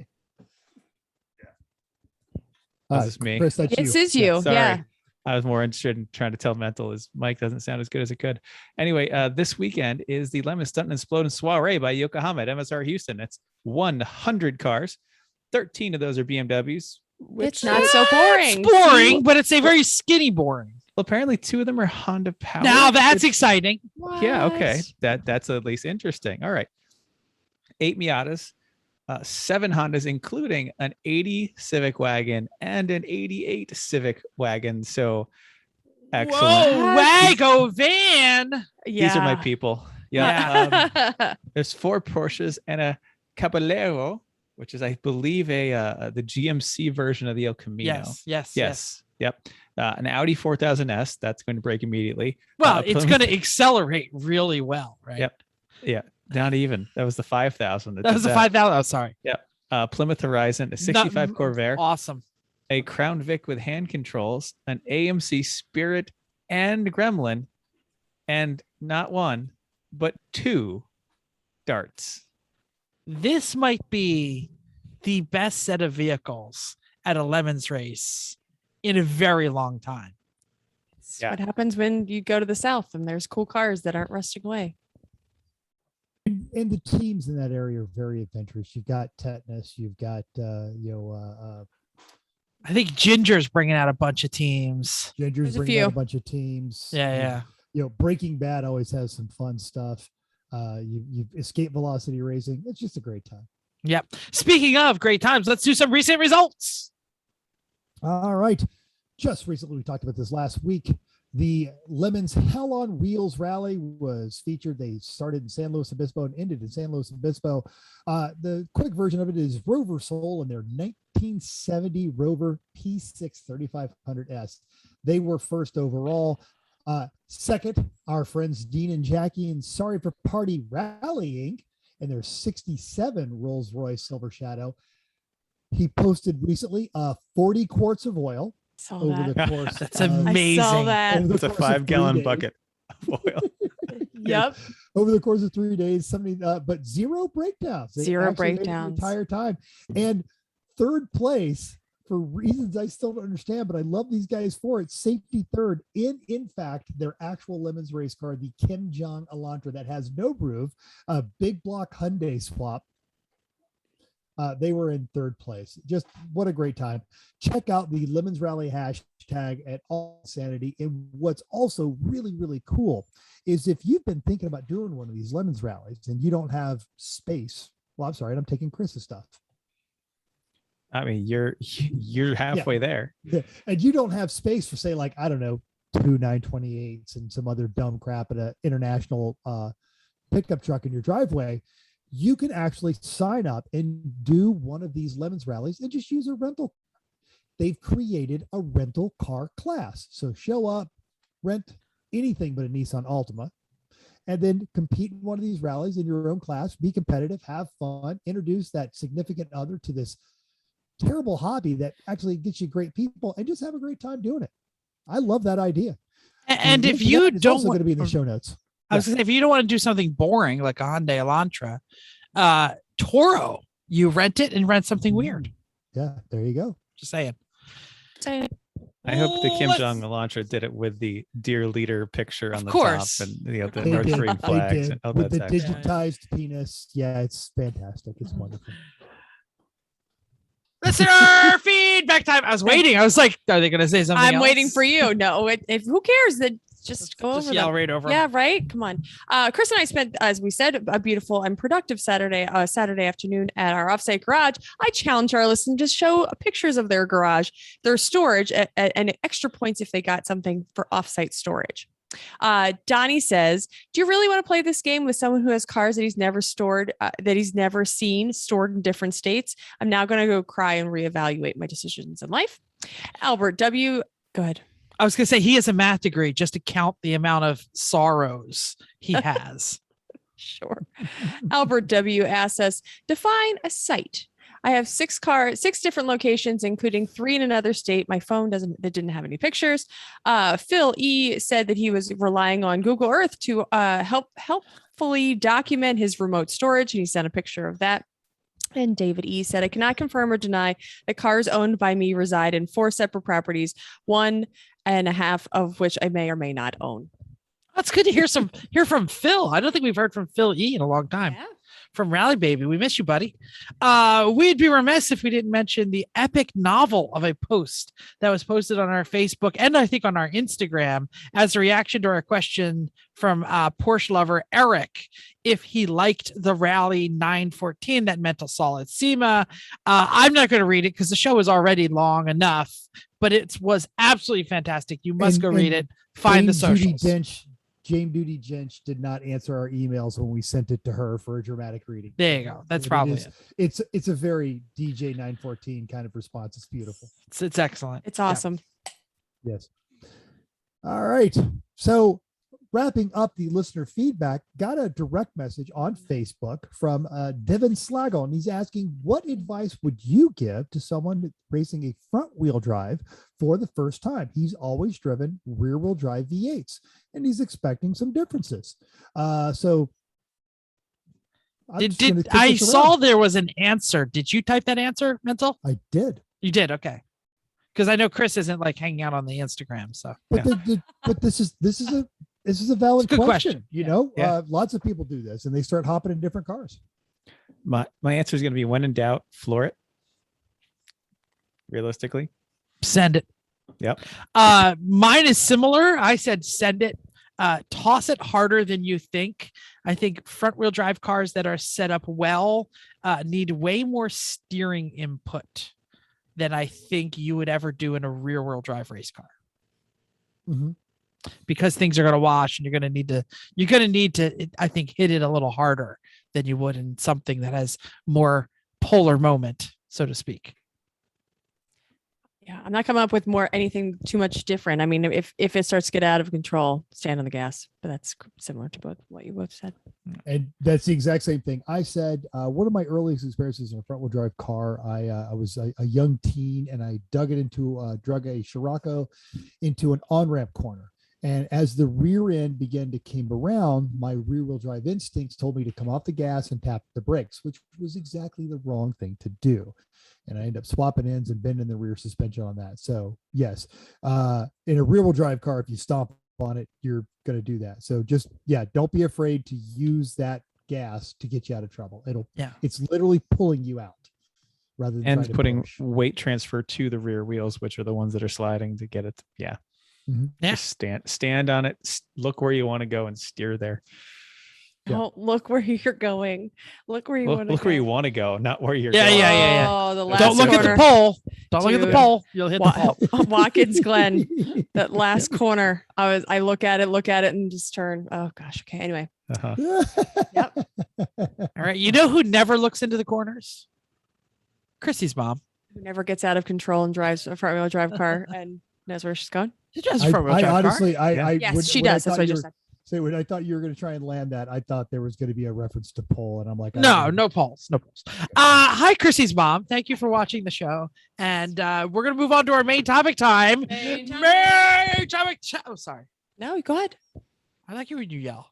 This is me. Chris, that's This you. is you. Sorry. Yeah. I was more interested in trying to tell Mental his mic doesn't sound as good as it could. Anyway, this weekend is the Lemon Stunt and Explode and Soiree by Yokohama at MSR Houston. It's 100 cars. 13 of those are BMWs. It's not so boring. It's boring, but it's a very skinny boring. Well, apparently 2 of them are Honda powered. Now that's It's- exciting. Yeah, okay. What? That's at least interesting. All right. 8 Miatas, 7 Hondas, including an 80 Civic wagon and an 88 Civic wagon. So excellent. Whoa, Wago van. Yeah. These are my people. Yeah. There's 4 Porsches and a Caballero, which is, I believe, the GMC version of the El Camino. Yes. Yep. An Audi 4000S. That's going to break immediately. Well, Uh, it's Plymouth- going to accelerate really well, right? Yep. Yeah. Not even. That was the 5000. That was a 5,000. Oh, sorry. Plymouth Horizon, a 65 Not- Corvair, Awesome. a Crown Vic with hand controls, an AMC Spirit and Gremlin, and not 1, but 2 darts. This might be the best set of vehicles at a Lemons race in a very long time. It's Yeah. what happens when you go to the South and there's cool cars that aren't rusting away. And the teams in that area are very adventurous. You've got Tetanus, you've got I think Ginger's bringing out a bunch of teams. Ginger's There's a bringing out a few. bunch of teams. Yeah. Breaking Bad always has some fun stuff. You escape velocity racing. It's just a great time. Yep. Speaking of great times, let's do some recent results. All right. Just recently, we talked about this last week. The Lemons Hell on Wheels rally was featured. They started in San Luis Obispo and ended in San Luis Obispo. The quick version of it is Rover Soul and their 1970 Rover P6 3500S. They were first overall. Second, our friends Dean and Jackie and Sorry for Party Rallying and their 67 Rolls-Royce Silver Shadow. He posted recently 40 quarts of oil over the course. That's of- amazing. I saw that. over the It's a course of 3 5-gallon days. bucket of oil. Yep. Over the course of 3 days, but zero breakdowns. They Zero actually made it the breakdowns. entire time. And third place, for reasons I still don't understand, but I love these guys for it. Safety third in fact, their actual Lemons race car, the Kim Jong Elantra that has no groove, a big block Hyundai swap. They were in third place. Just what a great time. Check out the Lemons Rally hashtag at All Sanity. And what's also really, really cool is if you've been thinking about doing one of these Lemons rallies and you don't have space. Well, I'm sorry, I'm taking Chris's stuff. I mean, you're halfway there. And you don't have space for, say, like, I don't know, 2 928s and some other dumb crap at an international pickup truck in your driveway. You can actually sign up and do one of these Lemons rallies and just use a rental. They've created a rental car class. So show up, rent anything but a Nissan Altima, and then compete in one of these rallies in your own class, be competitive, have fun, introduce that significant other to this terrible hobby that actually gets you great people, and just have a great time doing it. I love that idea. And if link to you that is don't also going to be in the show notes. I was gonna say, if you don't want to do something boring like a Hyundai Elantra, Toro, you rent it and rent something weird. Yeah, there you go. Just saying. I hope the Kim Let's- Jong Elantra did it with the dear leader picture on Of the course. top and the They North did. Korean They flags. did. Oh, With the that's excellent. digitized penis. Yeah, it's fantastic. It's wonderful. Listener feedback time. I was waiting. I was like, are they gonna say something? I'm else? waiting for you. No, if who cares? That just go Just over yell them. right over 'em. Yeah, right. Come on. Chris and I spent, as we said, a beautiful and productive Saturday afternoon at our offsite garage. I challenge our listeners to show pictures of their garage, their storage, and extra points if they got something for offsite storage. Donnie says, do you really want to play this game with someone who has cars that he's never stored, that he's never seen stored in different states? I'm now going to go cry and reevaluate my decisions in life. Albert W. Go ahead. I was gonna say he has a math degree just to count the amount of sorrows he has. Sure. Albert W. asks us, define a site. I have 6 different locations, including 3 in another state. My phone didn't have any pictures. Phil E said that he was relying on Google Earth to helpfully document his remote storage, and he sent a picture of that. And David E said, I cannot confirm or deny that cars owned by me reside in 4 separate properties, 1.5 of which I may or may not own. That's good to hear from Phil. I don't think we've heard from Phil E in a long time. Yeah. From Rally Baby. We miss you, buddy. We'd be remiss if we didn't mention the epic novel of a post that was posted on our Facebook and I think on our Instagram as a reaction to our question from Porsche lover Eric, if he liked the Rally 914 that Mental Solid SEMA. I'm not going to read it because the show is already long enough, but it was absolutely fantastic. You must go read it. Find the socials. Jane Duty Jench did not answer our emails when we sent it to her for a dramatic reading. There you go. That's probably it. It's a very DJ 914 kind of response. It's beautiful. It's excellent. It's awesome. Yes. All right. So wrapping up the listener feedback, got a direct message on Facebook from Devin Slagle, and he's asking, what advice would you give to someone racing a front wheel drive for the first time? He's always driven rear wheel drive V8s, and he's expecting some differences. So I saw there was an answer. Did you type that answer, Mental? I did. You did. Okay. Because I know Chris isn't like hanging out on the Instagram. So, but, but this is a valid good question. You know, Yeah. Lots of people do this and they start hopping in different cars. My answer is going to be, when in doubt, floor it. Realistically, Send it. Yep. Mine is similar. I said send it. Toss it harder than you think. I think front wheel drive cars that are set up well need way more steering input than I think you would ever do in a rear wheel drive race car. Mm-hmm. Because things are going to wash and you're going to need to, I think, hit it a little harder than you would in something that has more polar moment, so to speak. Yeah, I'm not coming up with anything too much different. I mean, if it starts to get out of control, stand on the gas. But that's similar to what you both said. And that's the exact same thing I said. One of my earliest experiences in a front wheel drive car, I was a young teen and I drug a Scirocco into an on-ramp corner. And as the rear end began to come around, my rear wheel drive instincts told me to come off the gas and tap the brakes, which was exactly the wrong thing to do. And I ended up swapping ends and bending the rear suspension on that. So yes, in a rear wheel drive car, if you stomp on it, you're going to do that. So just, don't be afraid to use that gas to get you out of trouble. It's literally pulling you out rather than and putting weight transfer to the rear wheels, which are the ones that are sliding to get it. Yeah. Mm-hmm. Yeah. Just stand on it, look where you want to go and steer there. Yeah. Don't look where you're going. Look where you want to go. Look where you want to go, not where you're Yeah, going. yeah. Oh, the last Don't look at the pole. Don't look at the Dude. pole. You'll hit the pole. Watkins Glen, that last corner. I look at it and just turn. Oh gosh. Okay. Anyway. Uh-huh. Yep. All right. You know who never looks into the corners? Chrissy's mom. Who never gets out of control and drives a front wheel drive car and knows where she's going. She drives a front wheel I drive honestly, car. Yes, she does. That's what I just said. So when I thought you were going to try and land that, I thought there was going to be a reference to pole, and I'm like, No polls. Hi, Chrissy's mom. Thank you for watching the show, and we're gonna move on to our main topic time. Main topic. Oh, sorry. No, go ahead. I like it when you yell.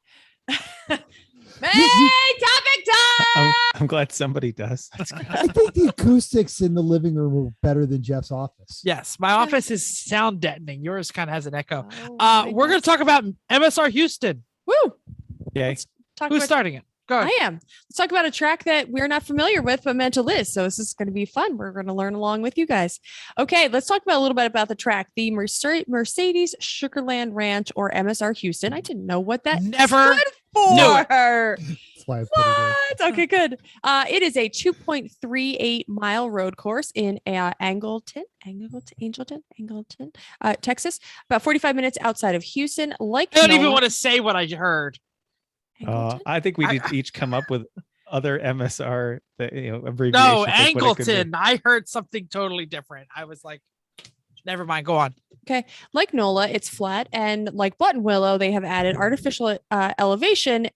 Main topic time. I'm glad somebody does. That's good. I think the acoustics in the living room are better than Jeff's office. Yes, my office is sound deadening. Yours kind of has an echo. Oh, We're gonna talk about MSR Houston. Woo. Yay. Who's starting it? Go ahead. I am. Let's talk about a track that we're not familiar with, but Mental is. So this is going to be fun. We're going to learn along with you guys. Okay, let's talk about a little bit about the track, the Mercedes Sugarland Ranch, or MSR Houston. I didn't know what that Never stood for. That's why I put it in. Okay, good. It is a 2.38 mile road course in Angleton, Texas, about 45 minutes outside of Houston. I don't even want to say what I heard. I think we need to each come up with other MSR abbreviations. No, of what it could be. Angleton. I heard something totally different. I was like, never mind. Go on. Okay. Like NOLA, it's flat, and like Buttonwillow, they have added artificial elevation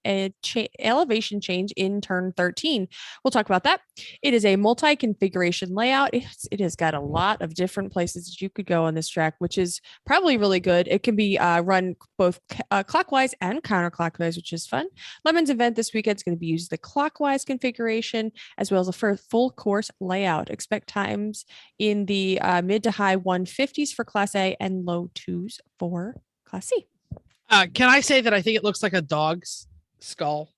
change in turn 13. We'll talk about that. It is a multi-configuration layout. It has got a lot of different places that you could go on this track, which is probably really good. It can be run both clockwise and counterclockwise, which is fun. Lemon's event this weekend is going to be used the clockwise configuration as well as a full course layout. Expect times in the mid to high 150s for Class A and low 2s for Class C. Can I say that I think it looks like a dog's skull?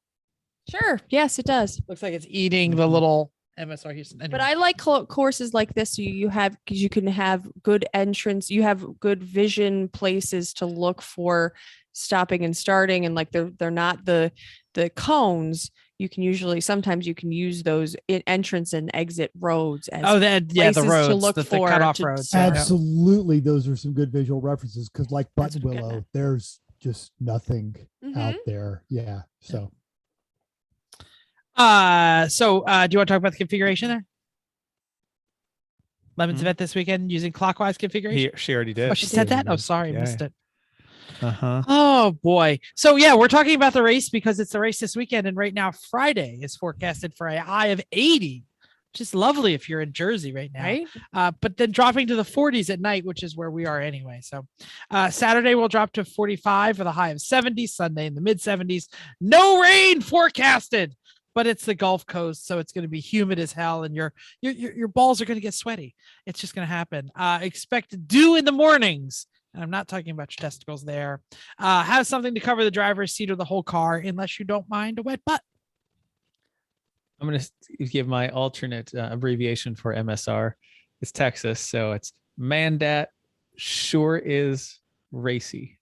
Sure. Yes, it does. Looks like it's eating the little MSR Houston. Anyway. But I like courses like this. So you have, because you can have good entrance, you have good vision places to look for stopping and starting, and like they're not the cones. You can sometimes you can use those entrance and exit roads as the roads to look the for cutoff roads. Absolutely, those are some good visual references because, like Buttonwillow, there's just nothing out there. Yeah. So. Do you want to talk about the configuration there? Lemon's event this weekend using clockwise configuration. She already did. Oh, she said that. Oh, sorry, missed it. Oh boy. So yeah, we're talking about the race because it's the race this weekend, and right now Friday is forecasted for a high of 80, which is lovely if you're in Jersey right now. Right. But then dropping to the 40s at night, which is where we are anyway. So Saturday will drop to 45 with a high of 70. Sunday in the mid 70s. No rain forecasted, but it's the Gulf Coast, so it's going to be humid as hell, and your balls are going to get sweaty. It's just going to happen. Expect dew in the mornings. And I'm not talking about your testicles there. Have something to cover the driver's seat or the whole car, unless you don't mind a wet butt. I'm going to give my alternate abbreviation for MSR. It's Texas, so it's Man, that sure is racy.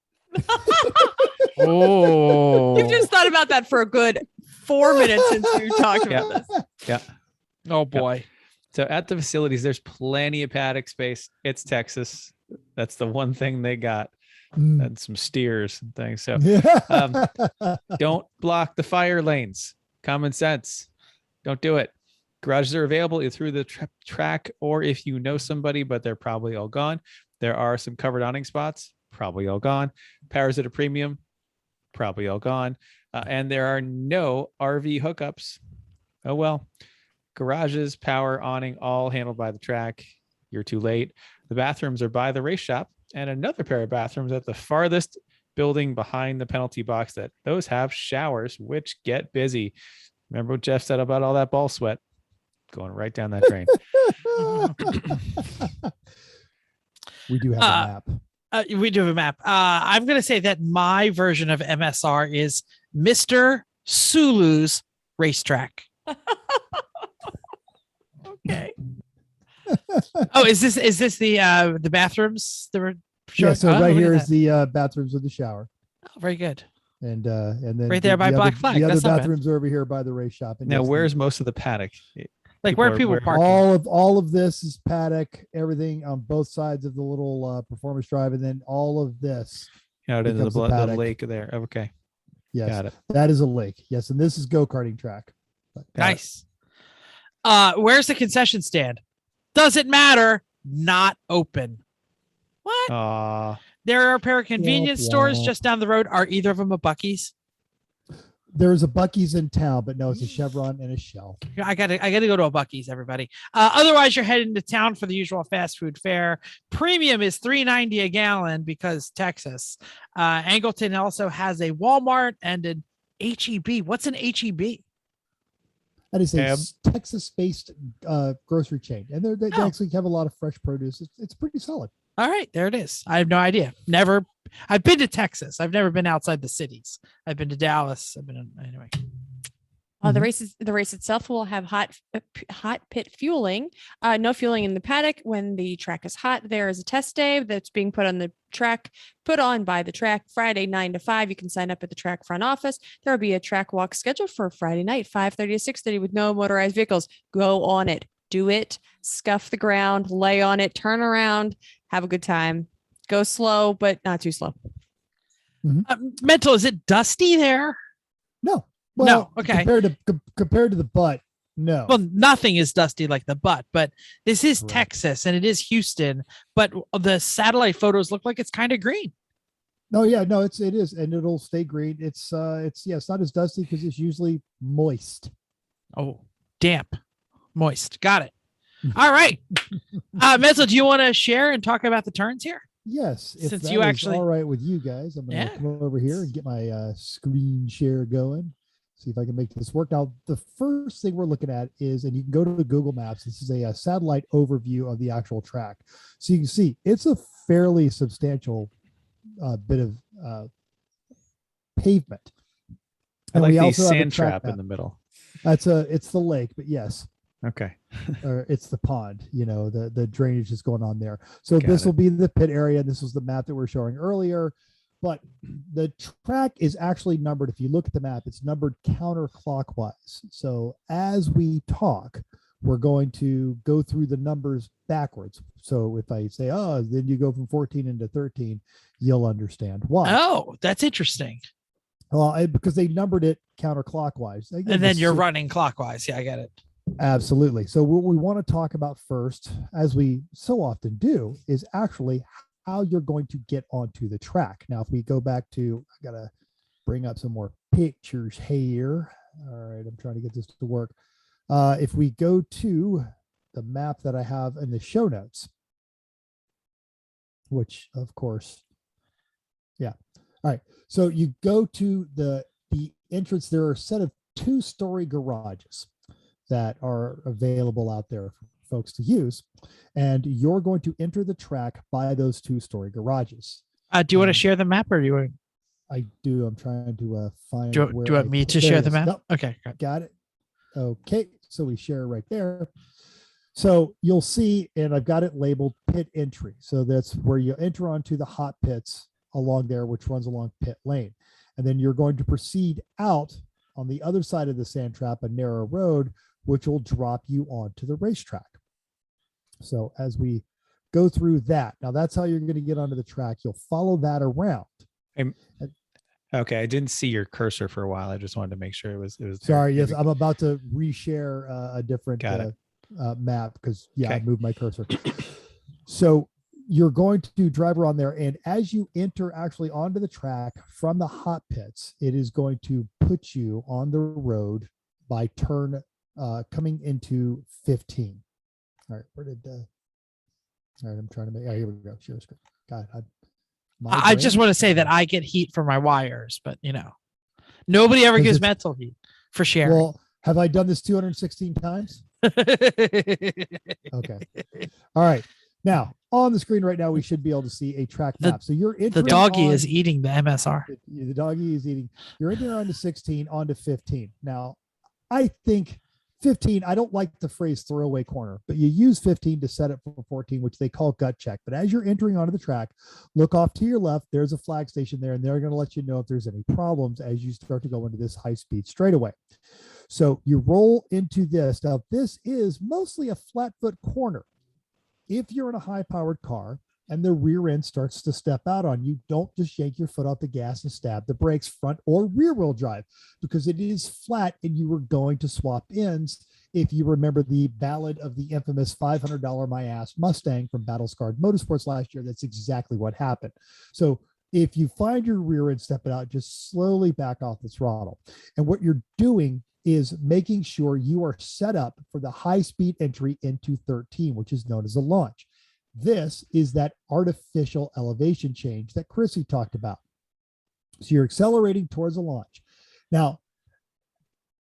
Oh, You've just thought about that for a good 4 minutes since you talked about this. Yeah. oh boy. So at the facilities, there's plenty of paddock space. It's Texas. That's the one thing they got. And some steers and things. So don't block the fire lanes. Common sense. Don't do it. Garages are available either through the track or if you know somebody, but they're probably all gone. There are some covered awning spots, probably all gone. Powers at a premium, probably all gone. And there are no RV hookups. Oh, well. Garages, power, awning, all handled by the track. You're too late. The bathrooms are by the race shop and another pair of bathrooms at the farthest building behind the penalty box that those have showers, which get busy. Remember what Jeff said about all that ball sweat going right down that drain. We do have a map. We do have a map. I'm going to say that my version of MSR is Mr. Sulu's racetrack. Okay. Oh, is this the bathrooms that were showing? Yeah, so Oh, right look here at is the bathrooms with the shower. Oh, very good. And then Right there by the Black other, Flag. The other That's not bad. bathrooms are over here by the race shop. And Now, yes, where's most of the paddock? Like where people where- parking. all of this is paddock, everything on both sides of the little performance drive, and then all of this. Out into the, becomes the paddock. lake there. Okay. Yes, Got it. that is a lake. Yes, and this is go-karting track. Got it. Nice. Where's the concession stand? Doesn't matter. Not open. What? There are a pair of convenience Womp stores womp. just down the road. Are either of them a Buc-ee's? There's a Buc-ee's in town, but no, it's a Chevron and a Shell. I gotta go to a Buc-ee's, everybody. Otherwise, you're heading to town for the usual fast food fare. Premium is $3.90 a gallon because Texas. Angleton also has a Walmart and an HEB. What's an HEB? That is a Tab. Texas-based grocery chain, and they Oh. actually have a lot of fresh produce. It's pretty solid. All right, there it is. I have no idea. I've been to Texas. I've never been outside the cities. I've been to Dallas. Anyway. The race itself will have hot pit fueling. No fueling in the paddock when the track is hot. There is a test day that's being put on by the track Friday 9 to 5. You can sign up at the track front office. There will be a track walk scheduled for Friday night 5:30 to 6:30 with no motorized vehicles. Go on it. Do it. Scuff the ground. Lay on it. Turn around. Have a good time. Go slow, but not too slow. Mental, is it dusty there? No, No, okay. Compared to the butt, no. Well, nothing is dusty like the butt, but this is Correct. Texas and it is Houston, but the satellite photos look like it's kind of green. No, yeah, no, it is, and it'll stay green. It's not as dusty because it's usually moist. Oh, damp, moist. Got it. All right. Mental, do you want to share and talk about the turns here? Yes, if Since that you is actually- all right with you guys, I'm gonna Yeah. come over here and get my screen share going. See if I can make this work. Now, the first thing we're looking at is, and you can go to Google Maps. This is a satellite overview of the actual track, so you can see it's a fairly substantial bit of pavement. I like we the also have a sand track trap in map. the middle. It's the lake, but yes. Okay. Or it's the pond, the drainage is going on there. So Got this it. will be the pit area. This was the map that we're showing earlier, but the track is actually numbered. If you look at the map, it's numbered counterclockwise. So as we talk, we're going to go through the numbers backwards. So if I say, then you go from 14 into 13, you'll understand why. Oh, that's interesting. Well, because they numbered it counterclockwise. Again, And then this you're is- running clockwise. Yeah, I get it. Absolutely. So what we want to talk about first, as we so often do, is actually how you're going to get onto the track. Now, if we go back to, I gotta bring up some more pictures here. All right, I'm trying to get this to work. If we go to the map that I have in the show notes, which of course, yeah. All right. So you go to the entrance. There are a set of 2-story garages that are available out there for folks to use, and you're going to enter the track by those 2-story garages. Do you want to share the map or do you want, I do. I'm trying to find. do where you want I me put- to there share it the is. map? Nope, Okay. Good. got it. Okay, so we share right there. So you'll see, and I've got it labeled pit entry. So that's where you enter onto the hot pits along there, which runs along pit lane. And then you're going to proceed out on the other side of the sand trap, a narrow road, which will drop you onto the racetrack. So as we go through that, now that's how you're going to get onto the track. You'll follow that around. Okay, I didn't see your cursor for a while. I just wanted to make sure it was. Sorry, yes, I'm about to reshare a different map because I moved my cursor. So you're going to drive around there, and as you enter actually onto the track from the hot pits, it is going to put you on the road by turn coming into 15. All right, where did all right, I'm trying to make. Oh, here we go. Share screen. God, I just want to say that I get heat for my wires, but nobody ever gives mental heat for sharing. Well, have I done this 216 times? Okay. All right. Now on the screen right now, we should be able to see a track map. So you're entering the doggy is eating the MSR. The doggy is eating. You're entering onto 16, onto 15. Now, I think 15, I don't like the phrase throwaway corner, but you use 15 to set it for 14, which they call gut check. But as you're entering onto the track, look off to your left. There's a flag station there, and they're going to let you know if there's any problems as you start to go into this high-speed straightaway. So you roll into this. Now, this is mostly a flat foot corner. If you're in a high-powered car and the rear end starts to step out on you, don't just yank your foot off the gas and stab the brakes, front or rear wheel drive, because it is flat and you were going to swap ends. If you remember the ballad of the infamous $500 My Ass Mustang from Battle Scarred Motorsports last year, that's exactly what happened. So if you find your rear end stepping out, just slowly back off the throttle. And what you're doing is making sure you are set up for the high-speed entry into 13, which is known as a launch. This is that artificial elevation change that Chrissy talked about. So you're accelerating towards a launch. Now,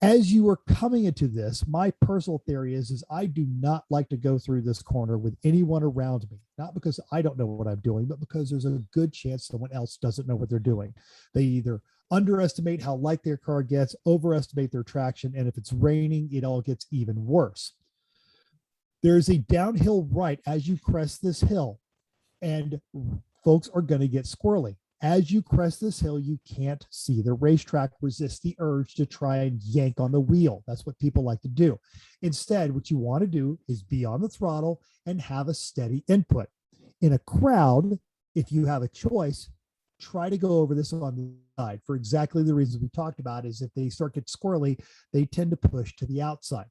as you are coming into this, my personal theory is I do not like to go through this corner with anyone around me, not because I don't know what I'm doing, but because there's a good chance someone else doesn't know what they're doing. They either underestimate how light their car gets, overestimate their traction, and if it's raining, it all gets even worse. There's a downhill right as you crest this hill, and folks are going to get squirrely. As you crest this hill, you can't see the racetrack. Resist the urge to try and yank on the wheel. That's what people like to do. Instead, what you want to do is be on the throttle and have a steady input. In a crowd, if you have a choice, try to go over this on the side for exactly the reasons we talked about. Is if they start to get squirrely, they tend to push to the outside.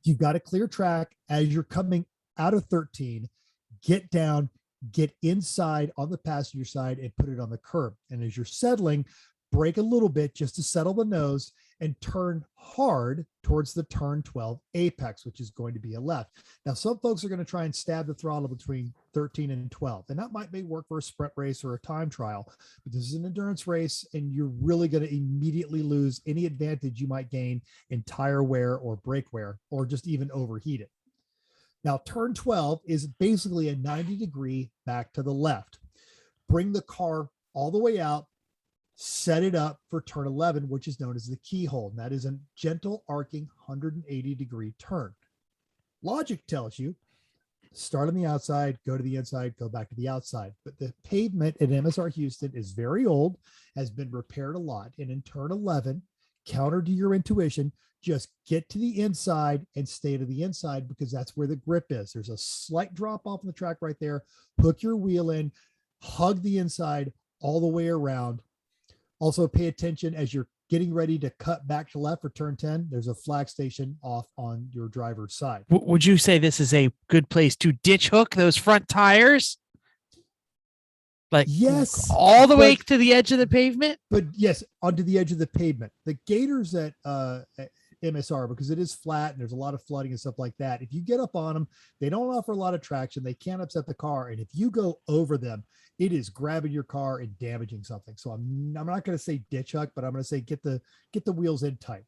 You've got a clear track as you're coming out of 13, get down, get inside on the passenger side and put it on the curb. And as you're settling, brake a little bit just to settle the nose and turn hard towards the turn 12 apex, which is going to be a left. Now, some folks are going to try and stab the throttle between 13 and 12, and that might work for a sprint race or a time trial, but this is an endurance race, and you're really going to immediately lose any advantage you might gain in tire wear or brake wear, or just even overheat it. Now, turn 12 is basically a 90-degree back to the left. Bring the car all the way out, set it up for turn 11, which is known as the keyhole. And that is a gentle arcing 180-degree turn. Logic tells you, start on the outside, go to the inside, go back to the outside. But the pavement at MSR Houston is very old, has been repaired a lot. And in turn 11, counter to your intuition, just get to the inside and stay to the inside because that's where the grip is. There's a slight drop off on the track right there. Hook your wheel in, hug the inside all the way around. Also pay attention as you're getting ready to cut back to left for turn 10. There's a flag station off on your driver's side. Would you say this is a good place to ditch hook those front tires? Like, yes, all the way to the edge of the pavement? But yes, onto the edge of the pavement. The gators at MSR, because it is flat and there's a lot of flooding and stuff like that, if you get up on them, they don't offer a lot of traction. They can't upset the car. And if you go over them, it is grabbing your car and damaging something. So I'm not going to say ditch hook, but I'm going to say get the wheels in tight.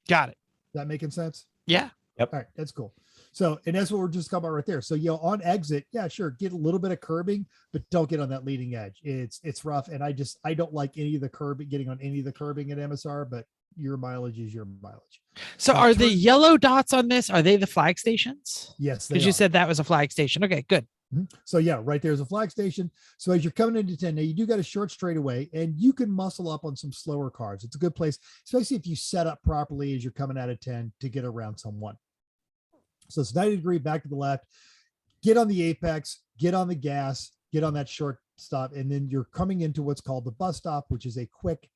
Got it. Is that making sense? Yeah. Yep. All right. That's cool. So, and that's what we're just talking about right there. So, on exit, yeah, sure. Get a little bit of curbing, but don't get on that leading edge. It's rough. And I don't like any of the curbing, getting on any of the curbing at MSR, but your mileage is your mileage. So are the yellow dots on this, are they the flag stations? Yes, because you said that was a flag station. Okay, good. So yeah, right there's a flag station. So as you're coming into 10, now you do got a short straightaway, and you can muscle up on some slower cars. It's a good place, especially if you set up properly as you're coming out of 10 to get around someone. So it's 90 degree back to the left, get on the apex, get on the gas, get on that short stop, and then you're coming into what's called the bus stop, which is a quick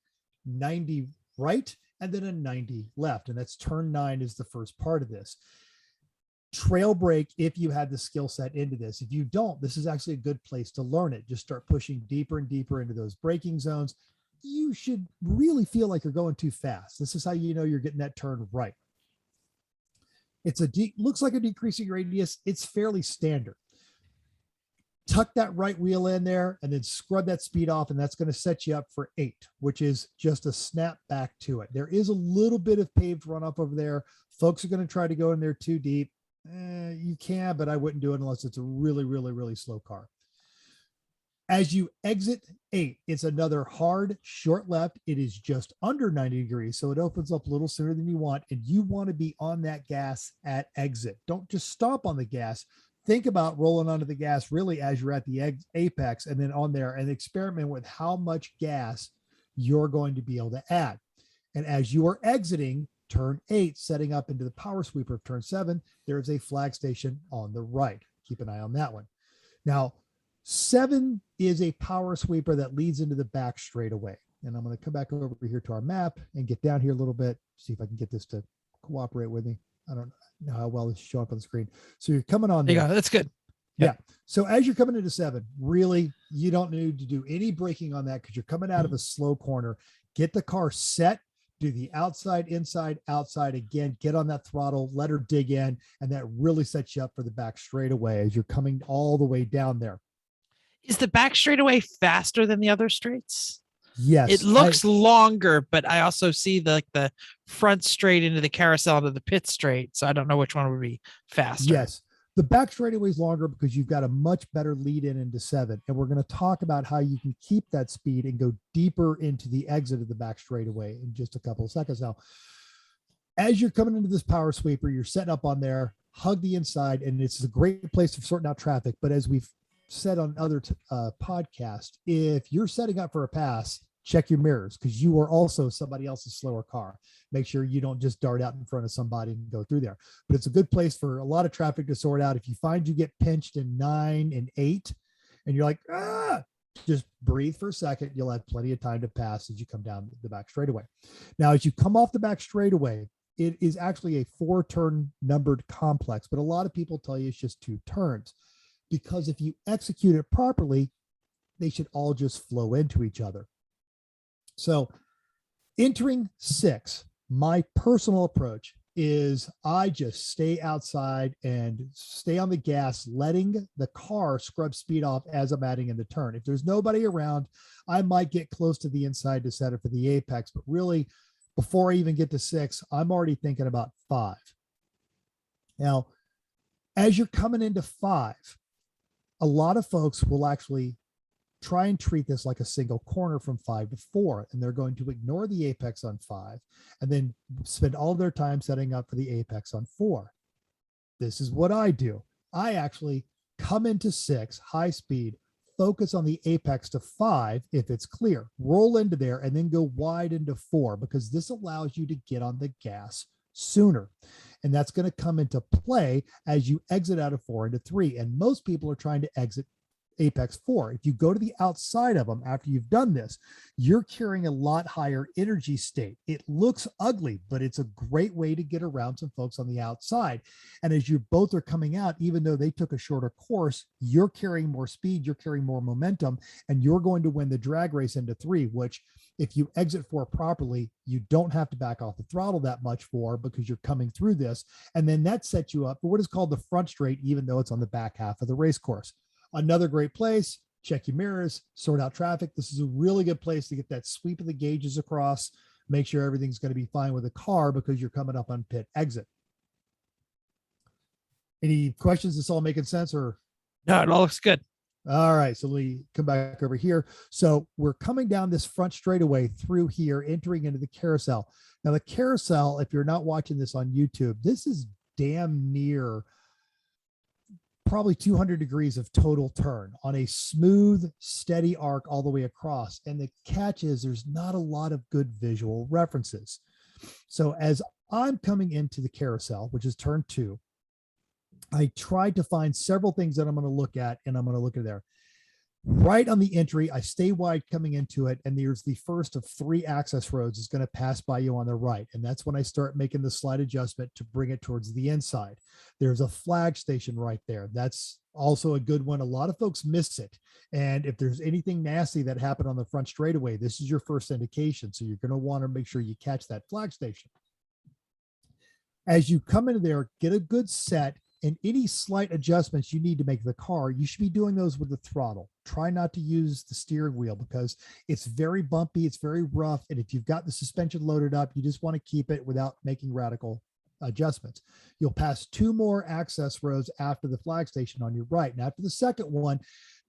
90 right and then a 90 left. And that's turn 9 is the first part of this. Trail brake if you had the skill set into this. If you don't, this is actually a good place to learn it. Just start pushing deeper and deeper into those braking zones. You should really feel like you're going too fast. This is how you know you're getting that turn right. It's looks like a decreasing radius. It's fairly standard. Tuck that right wheel in there and then scrub that speed off, and that's going to set you up for 8, which is just a snap back to it. There is a little bit of paved runoff over there. Folks are going to try to go in there too deep. You can, but I wouldn't do it unless it's a really, really, really slow car. As you exit 8, it's another hard short left. It is just under 90 degrees. So it opens up a little sooner than you want. And you want to be on that gas at exit. Don't just stomp on the gas. Think about rolling onto the gas really as you're at the apex and then on there, and experiment with how much gas you're going to be able to add. And as you are exiting turn 8, setting up into the power sweeper of turn 7, there is a flag station on the right. Keep an eye on that one. Now, 7 is a power sweeper that leads into the back straightaway. And I'm going to come back over here to our map and get down here a little bit, see if I can get this to cooperate with me. I don't know how well this is showing up on the screen. So you're coming on there. Yeah, that's good. Yeah. So as you're coming into 7, really, you don't need to do any braking on that because you're coming out of a slow corner. Get the car set. Do the outside, inside, outside again, get on that throttle, let her dig in, and that really sets you up for the back straightaway as you're coming all the way down there. Is the back straightaway faster than the other straights? Yes. It looks longer, but I also see the front straight into the carousel to the pit straight. So I don't know which one would be faster. Yes. The back straightaway is longer because you've got a much better lead in into 7. And we're going to talk about how you can keep that speed and go deeper into the exit of the back straightaway in just a couple of seconds. Now, as you're coming into this power sweeper, you're setting up on there, hug the inside, and it's a great place for sorting out traffic. But as we've said on other podcasts, if you're setting up for a pass, check your mirrors because you are also somebody else's slower car. Make sure you don't just dart out in front of somebody and go through there. But it's a good place for a lot of traffic to sort out. If you find you get pinched in 9 and 8 and you're like, just breathe for a second. You'll have plenty of time to pass as you come down the back straightaway. Now, as you come off the back straightaway, it is actually a 4-turn numbered complex, but a lot of people tell you it's just 2 turns because if you execute it properly, they should all just flow into each other. So entering 6, my personal approach is I just stay outside and stay on the gas, letting the car scrub speed off as I'm adding in the turn. If there's nobody around, I might get close to the inside to set it for the apex, but really before I even get to 6, I'm already thinking about 5. Now, as you're coming into 5, a lot of folks will actually try and treat this like a single corner from 5 to 4, and they're going to ignore the apex on 5 and then spend all their time setting up for the apex on 4. This is what I do. I actually come into 6 high speed, focus on the apex to 5 if it's clear, roll into there, and then go wide into 4 because this allows you to get on the gas sooner. And that's going to come into play as you exit out of 4 into 3. And most people are trying to exit apex 4. If you go to the outside of them after you've done this, you're carrying a lot higher energy state. It looks ugly, but it's a great way to get around some folks on the outside. And as you both are coming out, even though they took a shorter course, you're carrying more speed, you're carrying more momentum, and you're going to win the drag race into 3, which if you exit 4 properly, you don't have to back off the throttle that much for because you're coming through this. And then that sets you up for what is called the front straight, even though it's on the back half of the race course. Another great place, check your mirrors, sort out traffic. This is a really good place to get that sweep of the gauges across, make sure everything's going to be fine with the car because you're coming up on pit exit. Any questions? This all making sense or? No, it all looks good. All right, so we come back over here. So we're coming down this front straightaway through here, entering into the carousel. Now the carousel, if you're not watching this on YouTube, this is damn near probably 200 degrees of total turn on a smooth, steady arc all the way across. And the catch is there's not a lot of good visual references. So as I'm coming into the carousel, which is turn 2, I tried to find several things that I'm going to look at, and I'm going to look at there. Right on the entry, I stay wide coming into it, and there's the first of 3 access roads is going to pass by you on the right. And that's when I start making the slight adjustment to bring it towards the inside. There's a flag station right there. That's also a good one. A lot of folks miss it. And if there's anything nasty that happened on the front straightaway, this is your first indication. So you're going to want to make sure you catch that flag station. As you come into there, get a good set. And any slight adjustments you need to make the car, you should be doing those with the throttle. Try not to use the steering wheel because it's very bumpy, it's very rough. And if you've got the suspension loaded up, you just want to keep it without making radical adjustments. You'll pass 2 more access roads after the flag station on your right. And after the second one,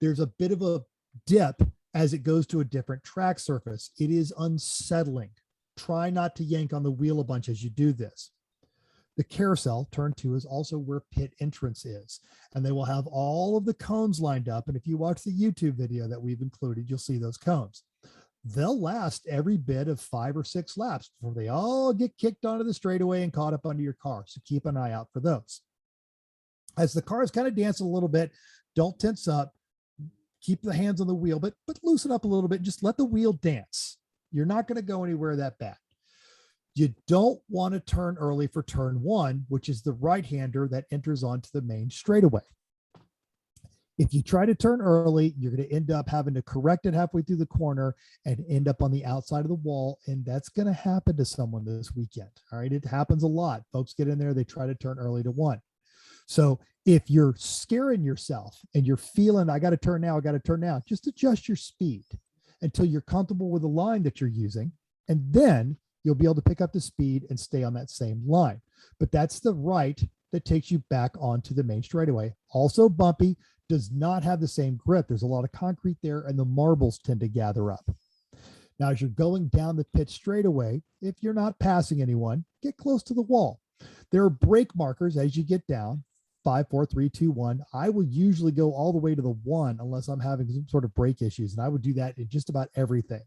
there's a bit of a dip as it goes to a different track surface. It is unsettling. Try not to yank on the wheel a bunch as you do this. The carousel, turn 2, is also where pit entrance is. And they will have all of the cones lined up. And if you watch the YouTube video that we've included, you'll see those cones. They'll last every bit of 5 or 6 laps before they all get kicked onto the straightaway and caught up under your car. So keep an eye out for those. As the car is kind of dancing a little bit, don't tense up. Keep the hands on the wheel, but loosen up a little bit. Just let the wheel dance. You're not going to go anywhere that bad. You don't want to turn early for turn 1, which is the right-hander that enters onto the main straightaway. If you try to turn early, you're going to end up having to correct it halfway through the corner and end up on the outside of the wall. And that's going to happen to someone this weekend. All right. It happens a lot. Folks get in there, they try to turn early to 1. So if you're scaring yourself and you're feeling, I got to turn now, just adjust your speed until you're comfortable with the line that you're using. And then you'll be able to pick up the speed and stay on that same line. But that's the right that takes you back onto the main straightaway. Also bumpy, does not have the same grip. There's a lot of concrete there and the marbles tend to gather up. Now, as you're going down the pit straightaway, if you're not passing anyone, get close to the wall. There are brake markers as you get down, 5, 4, 3, 2, 1. I will usually go all the way to the 1 unless I'm having some sort of brake issues. And I would do that in just about everything.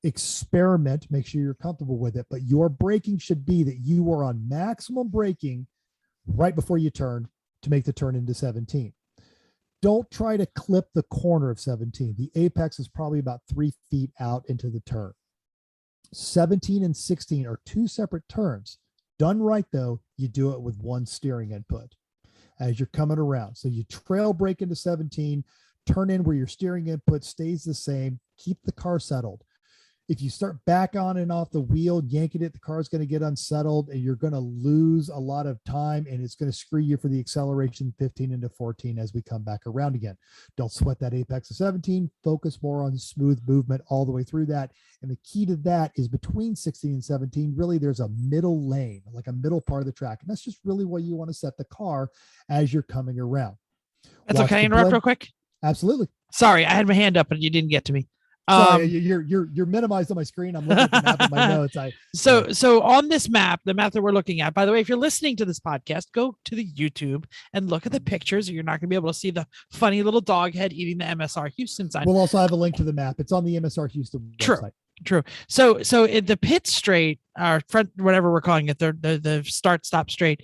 Experiment, make sure you're comfortable with it, but your braking should be that you are on maximum braking right before you turn to make the turn into 17. Don't try to clip the corner of 17. The apex is probably about 3 feet out into the turn. 17 and 16 are 2 separate turns. Done right, though, you do it with 1 steering input as you're coming around. So you trail brake into 17, turn in where your steering input stays the same, keep the car settled. If you start back on and off the wheel, yanking it, the car is going to get unsettled and you're going to lose a lot of time and it's going to screw you for the acceleration 15 into 14 as we come back around again. Don't sweat that apex of 17. Focus more on smooth movement all the way through that. And the key to that is between 16 and 17, really there's a middle lane, like a middle part of the track. And that's just really where you want to set the car as you're coming around. That's okay. Can I interrupt real quick? Absolutely. Sorry, I had my hand up and you didn't get to me. Sorry, you're minimized on my screen. I'm looking at the map in my notes. So on this map, the map that we're looking at, by the way, if you're listening to this podcast, go to the YouTube and look at the pictures. You're not going to be able to see the funny little dog head eating the MSR Houston sign. We'll also have a link to the map. It's on the MSR Houston website. True. So in the pit straight, or front, whatever we're calling it, the start stop straight,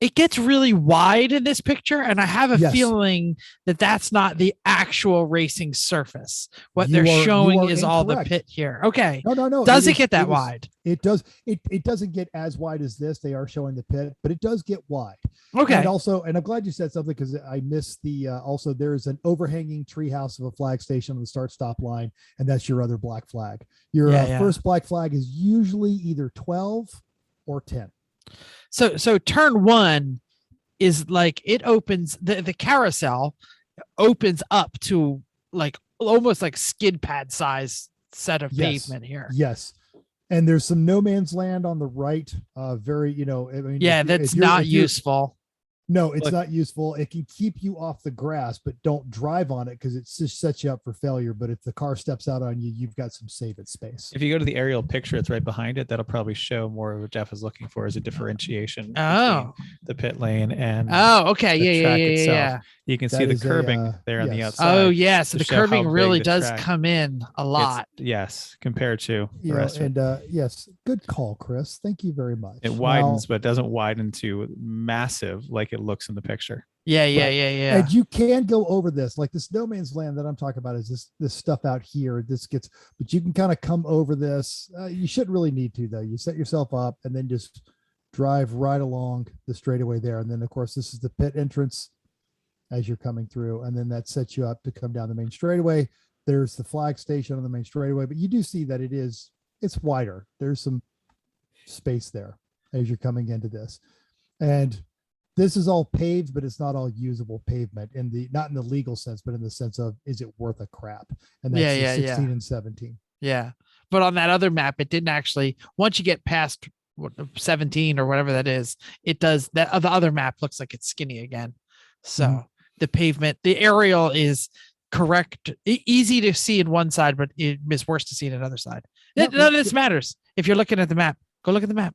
it gets really wide in this picture, and I have a feeling that that's not the actual racing surface. What they're showing is all the pit here. Okay. No. Does it get that wide? It does. It doesn't get as wide as this. They are showing the pit, but it does get wide. Okay. And also, and I'm glad you said something because I missed the, also there's an overhanging treehouse of a flag station on the start stop line. And that's your other black flag. Your first black flag is usually either 12 or 10. So turn 1 is like it opens the carousel opens up to like almost like skid pad size set of pavement here. Yes. And there's some no man's land on the right. Very, I mean, that's not useful. No, it's Look. not useful. It can keep you off the grass, but don't drive on it because it just sets you up for failure. But if the car steps out on you, you've got some save it space. If you go to the aerial picture, it's right behind it. That'll probably show more of what Jeff is looking for as a differentiation Oh. between the pit lane and Oh, okay. the Yeah, track yeah, yeah, itself. yeah. You can That see the is a, curbing there on the yes. outside. Oh, yeah. So to the show how curving big really the does track- come in a It's- lot. yes, compared to the You know, rest of it. and yes, good call, Chris. Thank you very much. It widens, but it doesn't widen to massive like it looks in the picture. Yeah, yeah, Right. yeah, yeah. And you can go over this, like this no man's land that I'm talking about is this stuff out here. But you can kind of come over this. You shouldn't really need to though. You set yourself up and then just drive right along the straightaway there. And then of course this is the pit entrance as you're coming through. And then that sets you up to come down the main straightaway. There's the flag station on the main straightaway, but you do see that it's wider. There's some space there as you're coming into this. And this is all paved, but it's not all usable pavement not in the legal sense, but in the sense of, is it worth a crap? And that's Yeah, the yeah, 16 and 17. Yeah. But on that other map, it didn't actually, once you get past 17 or whatever that is, it does that. The other map looks like it's skinny again. So the pavement, the aerial is correct, easy to see in one side, but it is worse to see in another side. No, None of this matters. If you're looking at the map, go look at the map.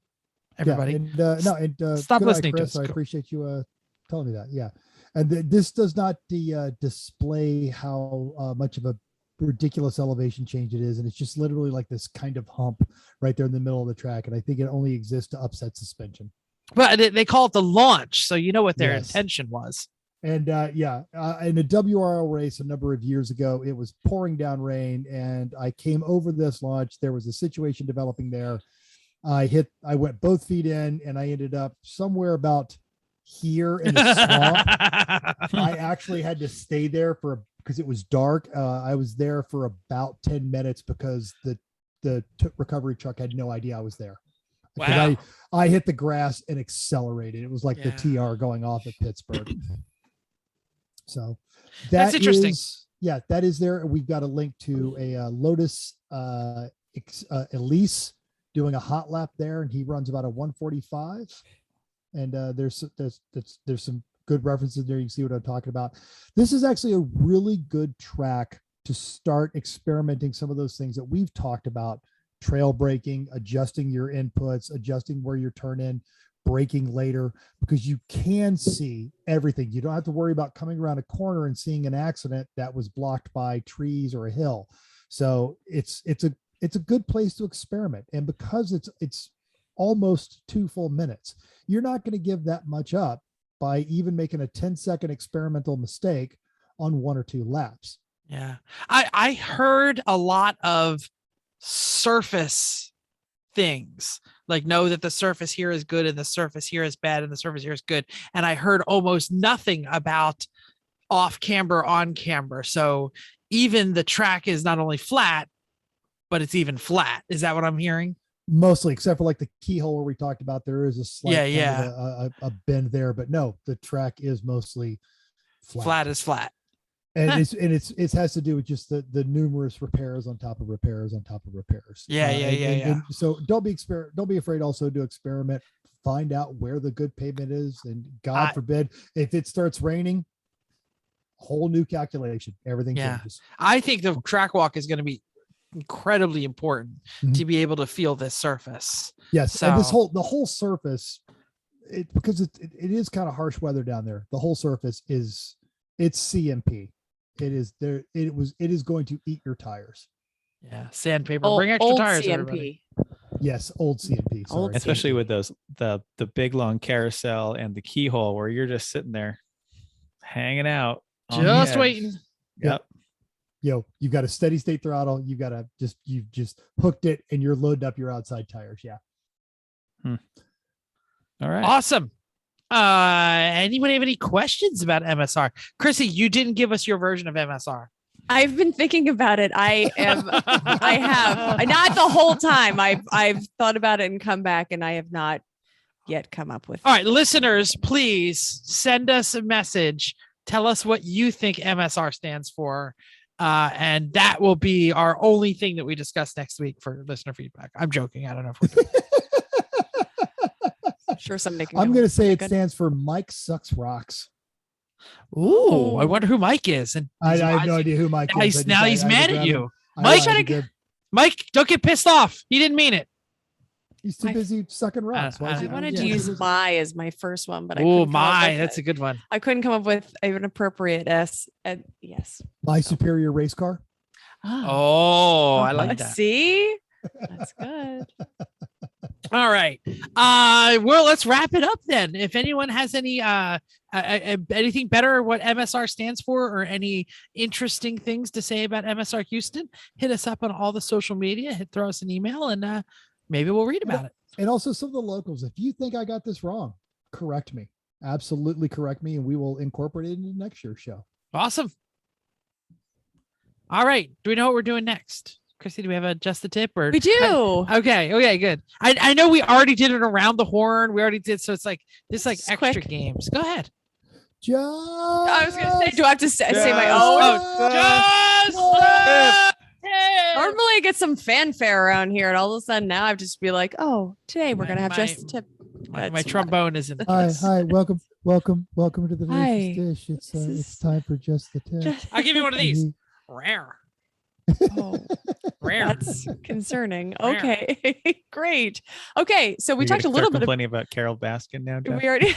Everybody. Yeah, and Stop good eye, listening to Chris. us. I Go. appreciate you telling me that. Yeah. And this does not display how much of a ridiculous elevation change it is. And it's just literally like this kind of hump right there in the middle of the track. And I think it only exists to upset suspension. But they call it the launch. So you know what their Yes. intention was. And in a WRL race a number of years ago, it was pouring down rain and I came over this launch. There was a situation developing there. I went both feet in and I ended up somewhere about here in the swamp. I actually had to stay there because it was dark. I was there for about 10 minutes because the recovery truck had no idea I was there. Wow. I hit the grass and accelerated. It was like the Yeah. TR going off at Pittsburgh. So That's interesting. That is there. We've got a link to a Lotus Elise doing a hot lap there, and he runs about a 145. And there's some good references there. You can see what I'm talking about. This is actually a really good track to start experimenting some of those things that we've talked about: trail braking, adjusting your inputs, adjusting where you turn in, braking later, because you can see everything. You don't have to worry about coming around a corner and seeing an accident that was blocked by trees or a hill. So it's a good place to experiment. And because it's almost 2 full minutes, you're not going to give that much up by even making a 10-second experimental mistake on 1 or 2 laps. Yeah. I heard a lot of surface things, like know that the surface here is good and the surface here is bad and the surface here is good. And I heard almost nothing about off camber, on camber. So even the track is not only flat, but it's even flat. Is that what I'm hearing? Mostly, except for like the keyhole where we talked about, there is a slight kind of a bend there, but no, the track is mostly flat. Flat is flat. And it has to do with just the numerous repairs on top of repairs on top of repairs. Yeah. And so don't be afraid also to experiment, find out where the good pavement is, and God forbid if it starts raining, whole new calculation, everything changes. I think the track walk is going to be incredibly important to be able to feel this surface. Yes, so, and the whole surface, because it is kind of harsh weather down there. The whole surface it's CMP. It is there. It is going to eat your tires. Yeah, sandpaper. Bring extra tires. CMP. Everybody. Yes, old CMP. Sorry. Old Especially with the big long carousel and the keyhole where you're just sitting there hanging out. on the Just edge. waiting. Yep. You've got a steady state throttle. You've just hooked it and you're loading up your outside tires. Yeah. All right. Awesome. Anybody have any questions about MSR? Chrissy, you didn't give us your version of MSR. I've been thinking about it. I have not the whole time. I've thought about it and come back, and I have not yet come up with. All right, listeners, please send us a message. Tell us what you think MSR stands for. And that will be our only thing that we discuss next week for listener feedback. I'm joking. I don't know if we're doing sure somebody can. I'm come going to up say with it good- stands for Mike Sucks Rocks. Ooh, I wonder who Mike is. And I have no idea who Mike is. Now he's I had to mad at grab you. him. Mike, I had to grab- Mike, don't get pissed off. He didn't mean it. He's too busy sucking rocks. Why is I he- wanted yeah. to use my as my first one, but I Oh couldn't come up my, with that's a good one. I couldn't come up with an appropriate S. Yes. My superior race car. Oh, I like that. See, that's good. All right. Well, let's wrap it up then. If anyone has any anything better what MSR stands for or any interesting things to say about MSR Houston, hit us up on all the social media, throw us an email, and maybe we'll read about it. And also some of the locals. If you think I got this wrong, correct me. Absolutely correct me, and we will incorporate it into next year's show. Awesome. All right. Do we know what we're doing next? Chrissy, do we have a just the tip or We do. Okay, good. I know we already did it around the horn. We already did, so it's like this like It's extra quick. games. Go ahead. I was gonna say, do I have to say my Just- own? Just Normally I get some fanfare around here, and all of a sudden now I've just be like, oh, today we're My- gonna have my- just a tip. my That's trombone is in the Hi, place. welcome to the Hi. delicious dish. This It's is- time for just the tip. Just, I'll give you one of these. Mhm. Rare. oh, Rare. that's concerning. Rare. Okay, great. Okay, so we You're talked a gonna little start bit. complaining about Carol Baskin now, Jeff? We already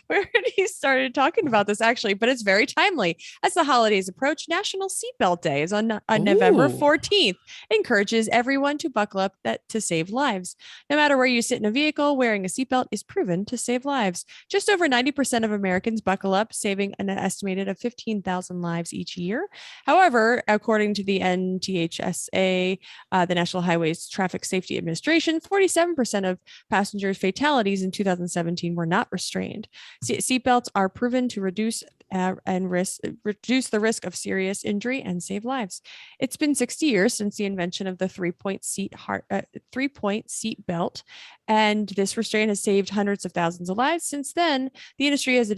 we already started talking about this actually, but it's very timely. As the holidays approach, National Seatbelt Day is on November Ooh. 14th. Encourages everyone to buckle up to save lives. No matter where you sit in a vehicle, wearing a seatbelt is proven to save lives. Just over 90% of Americans buckle up, saving an estimated of 15,000 lives each year. However, according to the NTHSA, the National Highways Traffic Safety Administration, 47% of passengers' fatalities in 2017 were not restrained. Seatbelts are proven to reduce the risk of serious injury and save lives. It's been 60 years since the invention of the three-point seat belt, and this restraint has saved hundreds of thousands of lives. Since then, the industry has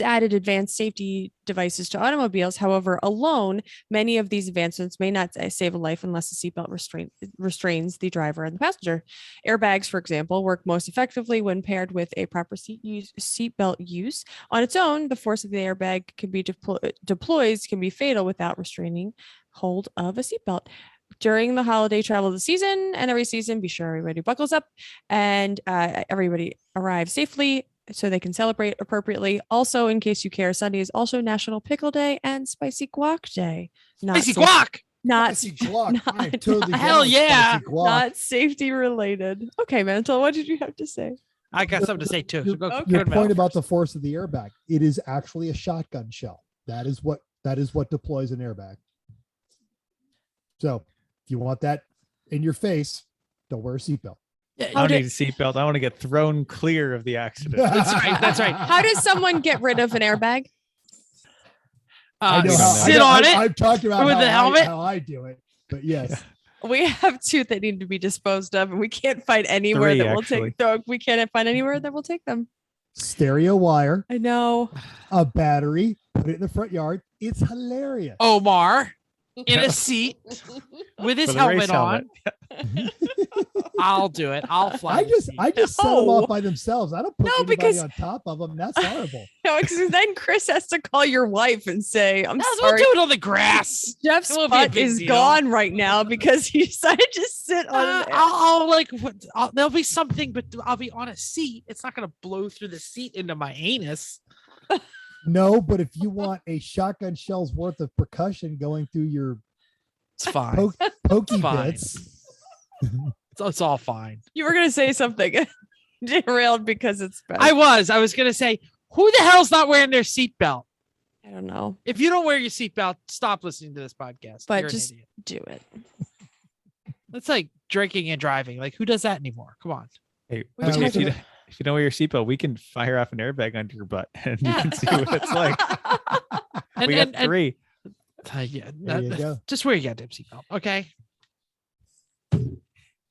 added advanced safety devices to automobiles. However, alone, many of these advancements may not save a life unless the seatbelt restrains the driver and the passenger. Airbags, for example, work most effectively when paired with a proper seatbelt use. On its own, the force of the airbag can be deploys can be fatal without restraining hold of a seatbelt. During the holiday travel of the season and every season, be sure everybody buckles up and everybody arrives safely so they can celebrate appropriately. Also, in case you care, Sunday is also National Pickle Day and Spicy Guac Day. Spicy guac. Not, Spicy guac. I am not- totally down Hell with yeah. spicy guac. not safety related. Okay, Mantle, what did you have to say? I got something to say too. So go, Your go point Mel about first. the force of the airbag, it is actually a shotgun shell. That is what deploys an airbag. So if you want that in your face, don't wear a seatbelt. I don't need a seatbelt. I want to get thrown clear of the accident. That's right. That's right. How does someone get rid of an airbag? I know how- sit on it. I've talked about with how the helmet. how I do it, but yes. We have two that need to be disposed of, and we can't find anywhere Three, that will actually. take them. We can't find anywhere that will take them. Stereo wire, I know. a battery, put it in the front yard. It's hilarious. Omar in a seat with his With a race helmet on. I'll do it. I'll fly. I the just seat. set them No. off by themselves. I don't put No, anybody because- on top of them. That's horrible. No, because then Chris has to call your wife and say, "I'm Might as well sorry, do it on the grass. Jeff's It won't be a butt big is deal." gone right now because he decided to sit on an I'll like there'll be something, but I'll be on a seat. It's not gonna blow through the seat into my anus. No, but if you want a shotgun shell's worth of percussion going through your It's fine. pokey Fine. bits, It's all fine. You were gonna say something derailed because it's bad. I was gonna say, who the hell's not wearing their seatbelt? I don't know. If you don't wear your seatbelt, stop listening to this podcast. But You're an just- idiot. Do it. It's like drinking and driving. Like, who does that anymore? Come on. Hey, We if, talked you, about- if you don't wear your seatbelt, we can fire off an airbag onto your butt and Yeah. you can see what it's like. And, We got three. yeah, there you go. just wear your goddamn seatbelt, okay?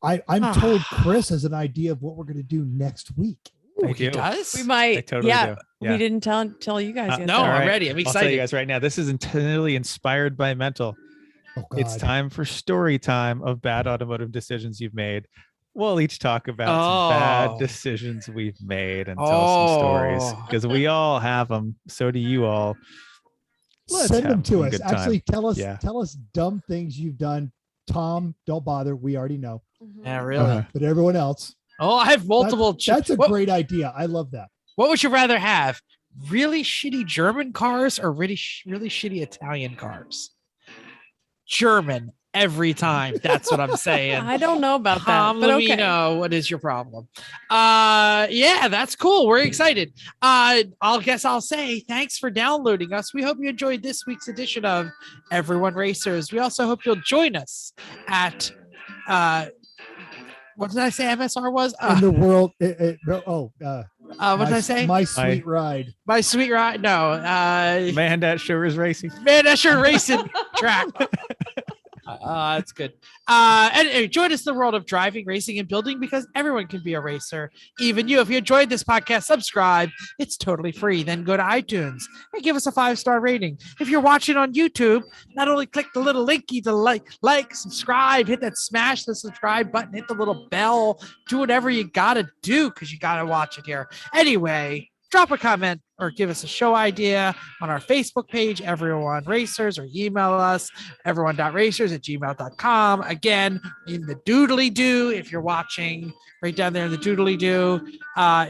I'm told Chris has an idea of what we're going to do next week. I He do. does. We I might. totally Yeah, do. we Yeah. didn't tell you guys yet. No, though. All I'm right. ready. I'm I'll tell excited. you guys right now. This is entirely inspired by Mental. Oh, God. It's time for story time of bad automotive decisions you've made. we'll each talk about some bad Oh. decisions we've made and tell some stories Oh. because we all have them. So do you all. Let's Send them have to a us. good time. Actually, tell us Yeah. dumb things you've done. Tom, don't bother. We already know. Yeah, really. But everyone else, Oh, I have multiple. that's a what, great idea. I love that. what would you rather have? Really shitty German cars or really shitty Italian cars? German every time. That's what I'm saying. I don't know about Tom, that, but let me okay. know what is your problem. Yeah, that's cool. We're excited. I'll say thanks for downloading us. We hope you enjoyed this week's edition of Everyone Racers. We also hope you'll join us at what did I say MSR was? In the world, what did I say? My sweet ride. My sweet ride. No, Man, that sure is racing. Man, that's your racing track. That's good. And join us in the world of driving, racing, and building because everyone can be a racer, even you. If you enjoyed this podcast, subscribe. It's totally free. Then go to iTunes and give us a 5-star rating. If you're watching on YouTube, not only click the little linky to like, subscribe, smash the subscribe button, hit the little bell, do whatever you gotta do because you gotta watch it here. Anyway, drop a comment or give us a show idea on our Facebook page, Everyone Racers, or email us, everyone.racers@gmail.com. Again, in the doodly-doo, if you're watching, right down there in the doodly-doo.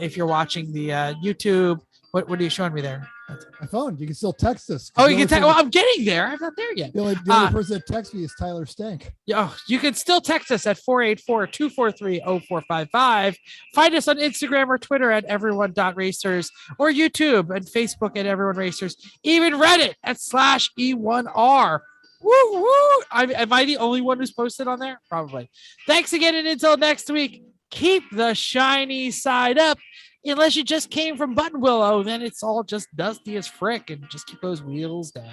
If you're watching the YouTube, what are you showing me there? My phone. You can still text us. Oh, you can text. Well, I'm getting there. I'm not there yet. The only person that texts me is Tyler Stank. Yeah, you can still text us at 484-243-0455. Find us on Instagram or Twitter at everyone.racers or YouTube and Facebook at Everyone Racers. Even Reddit at /E1R. Woo woo! Am I the only one who's posted on there? Probably. Thanks again, and until next week, keep the shiny side up. Unless you just came from Button Willow, then it's all just dusty as frick and just keep those wheels down.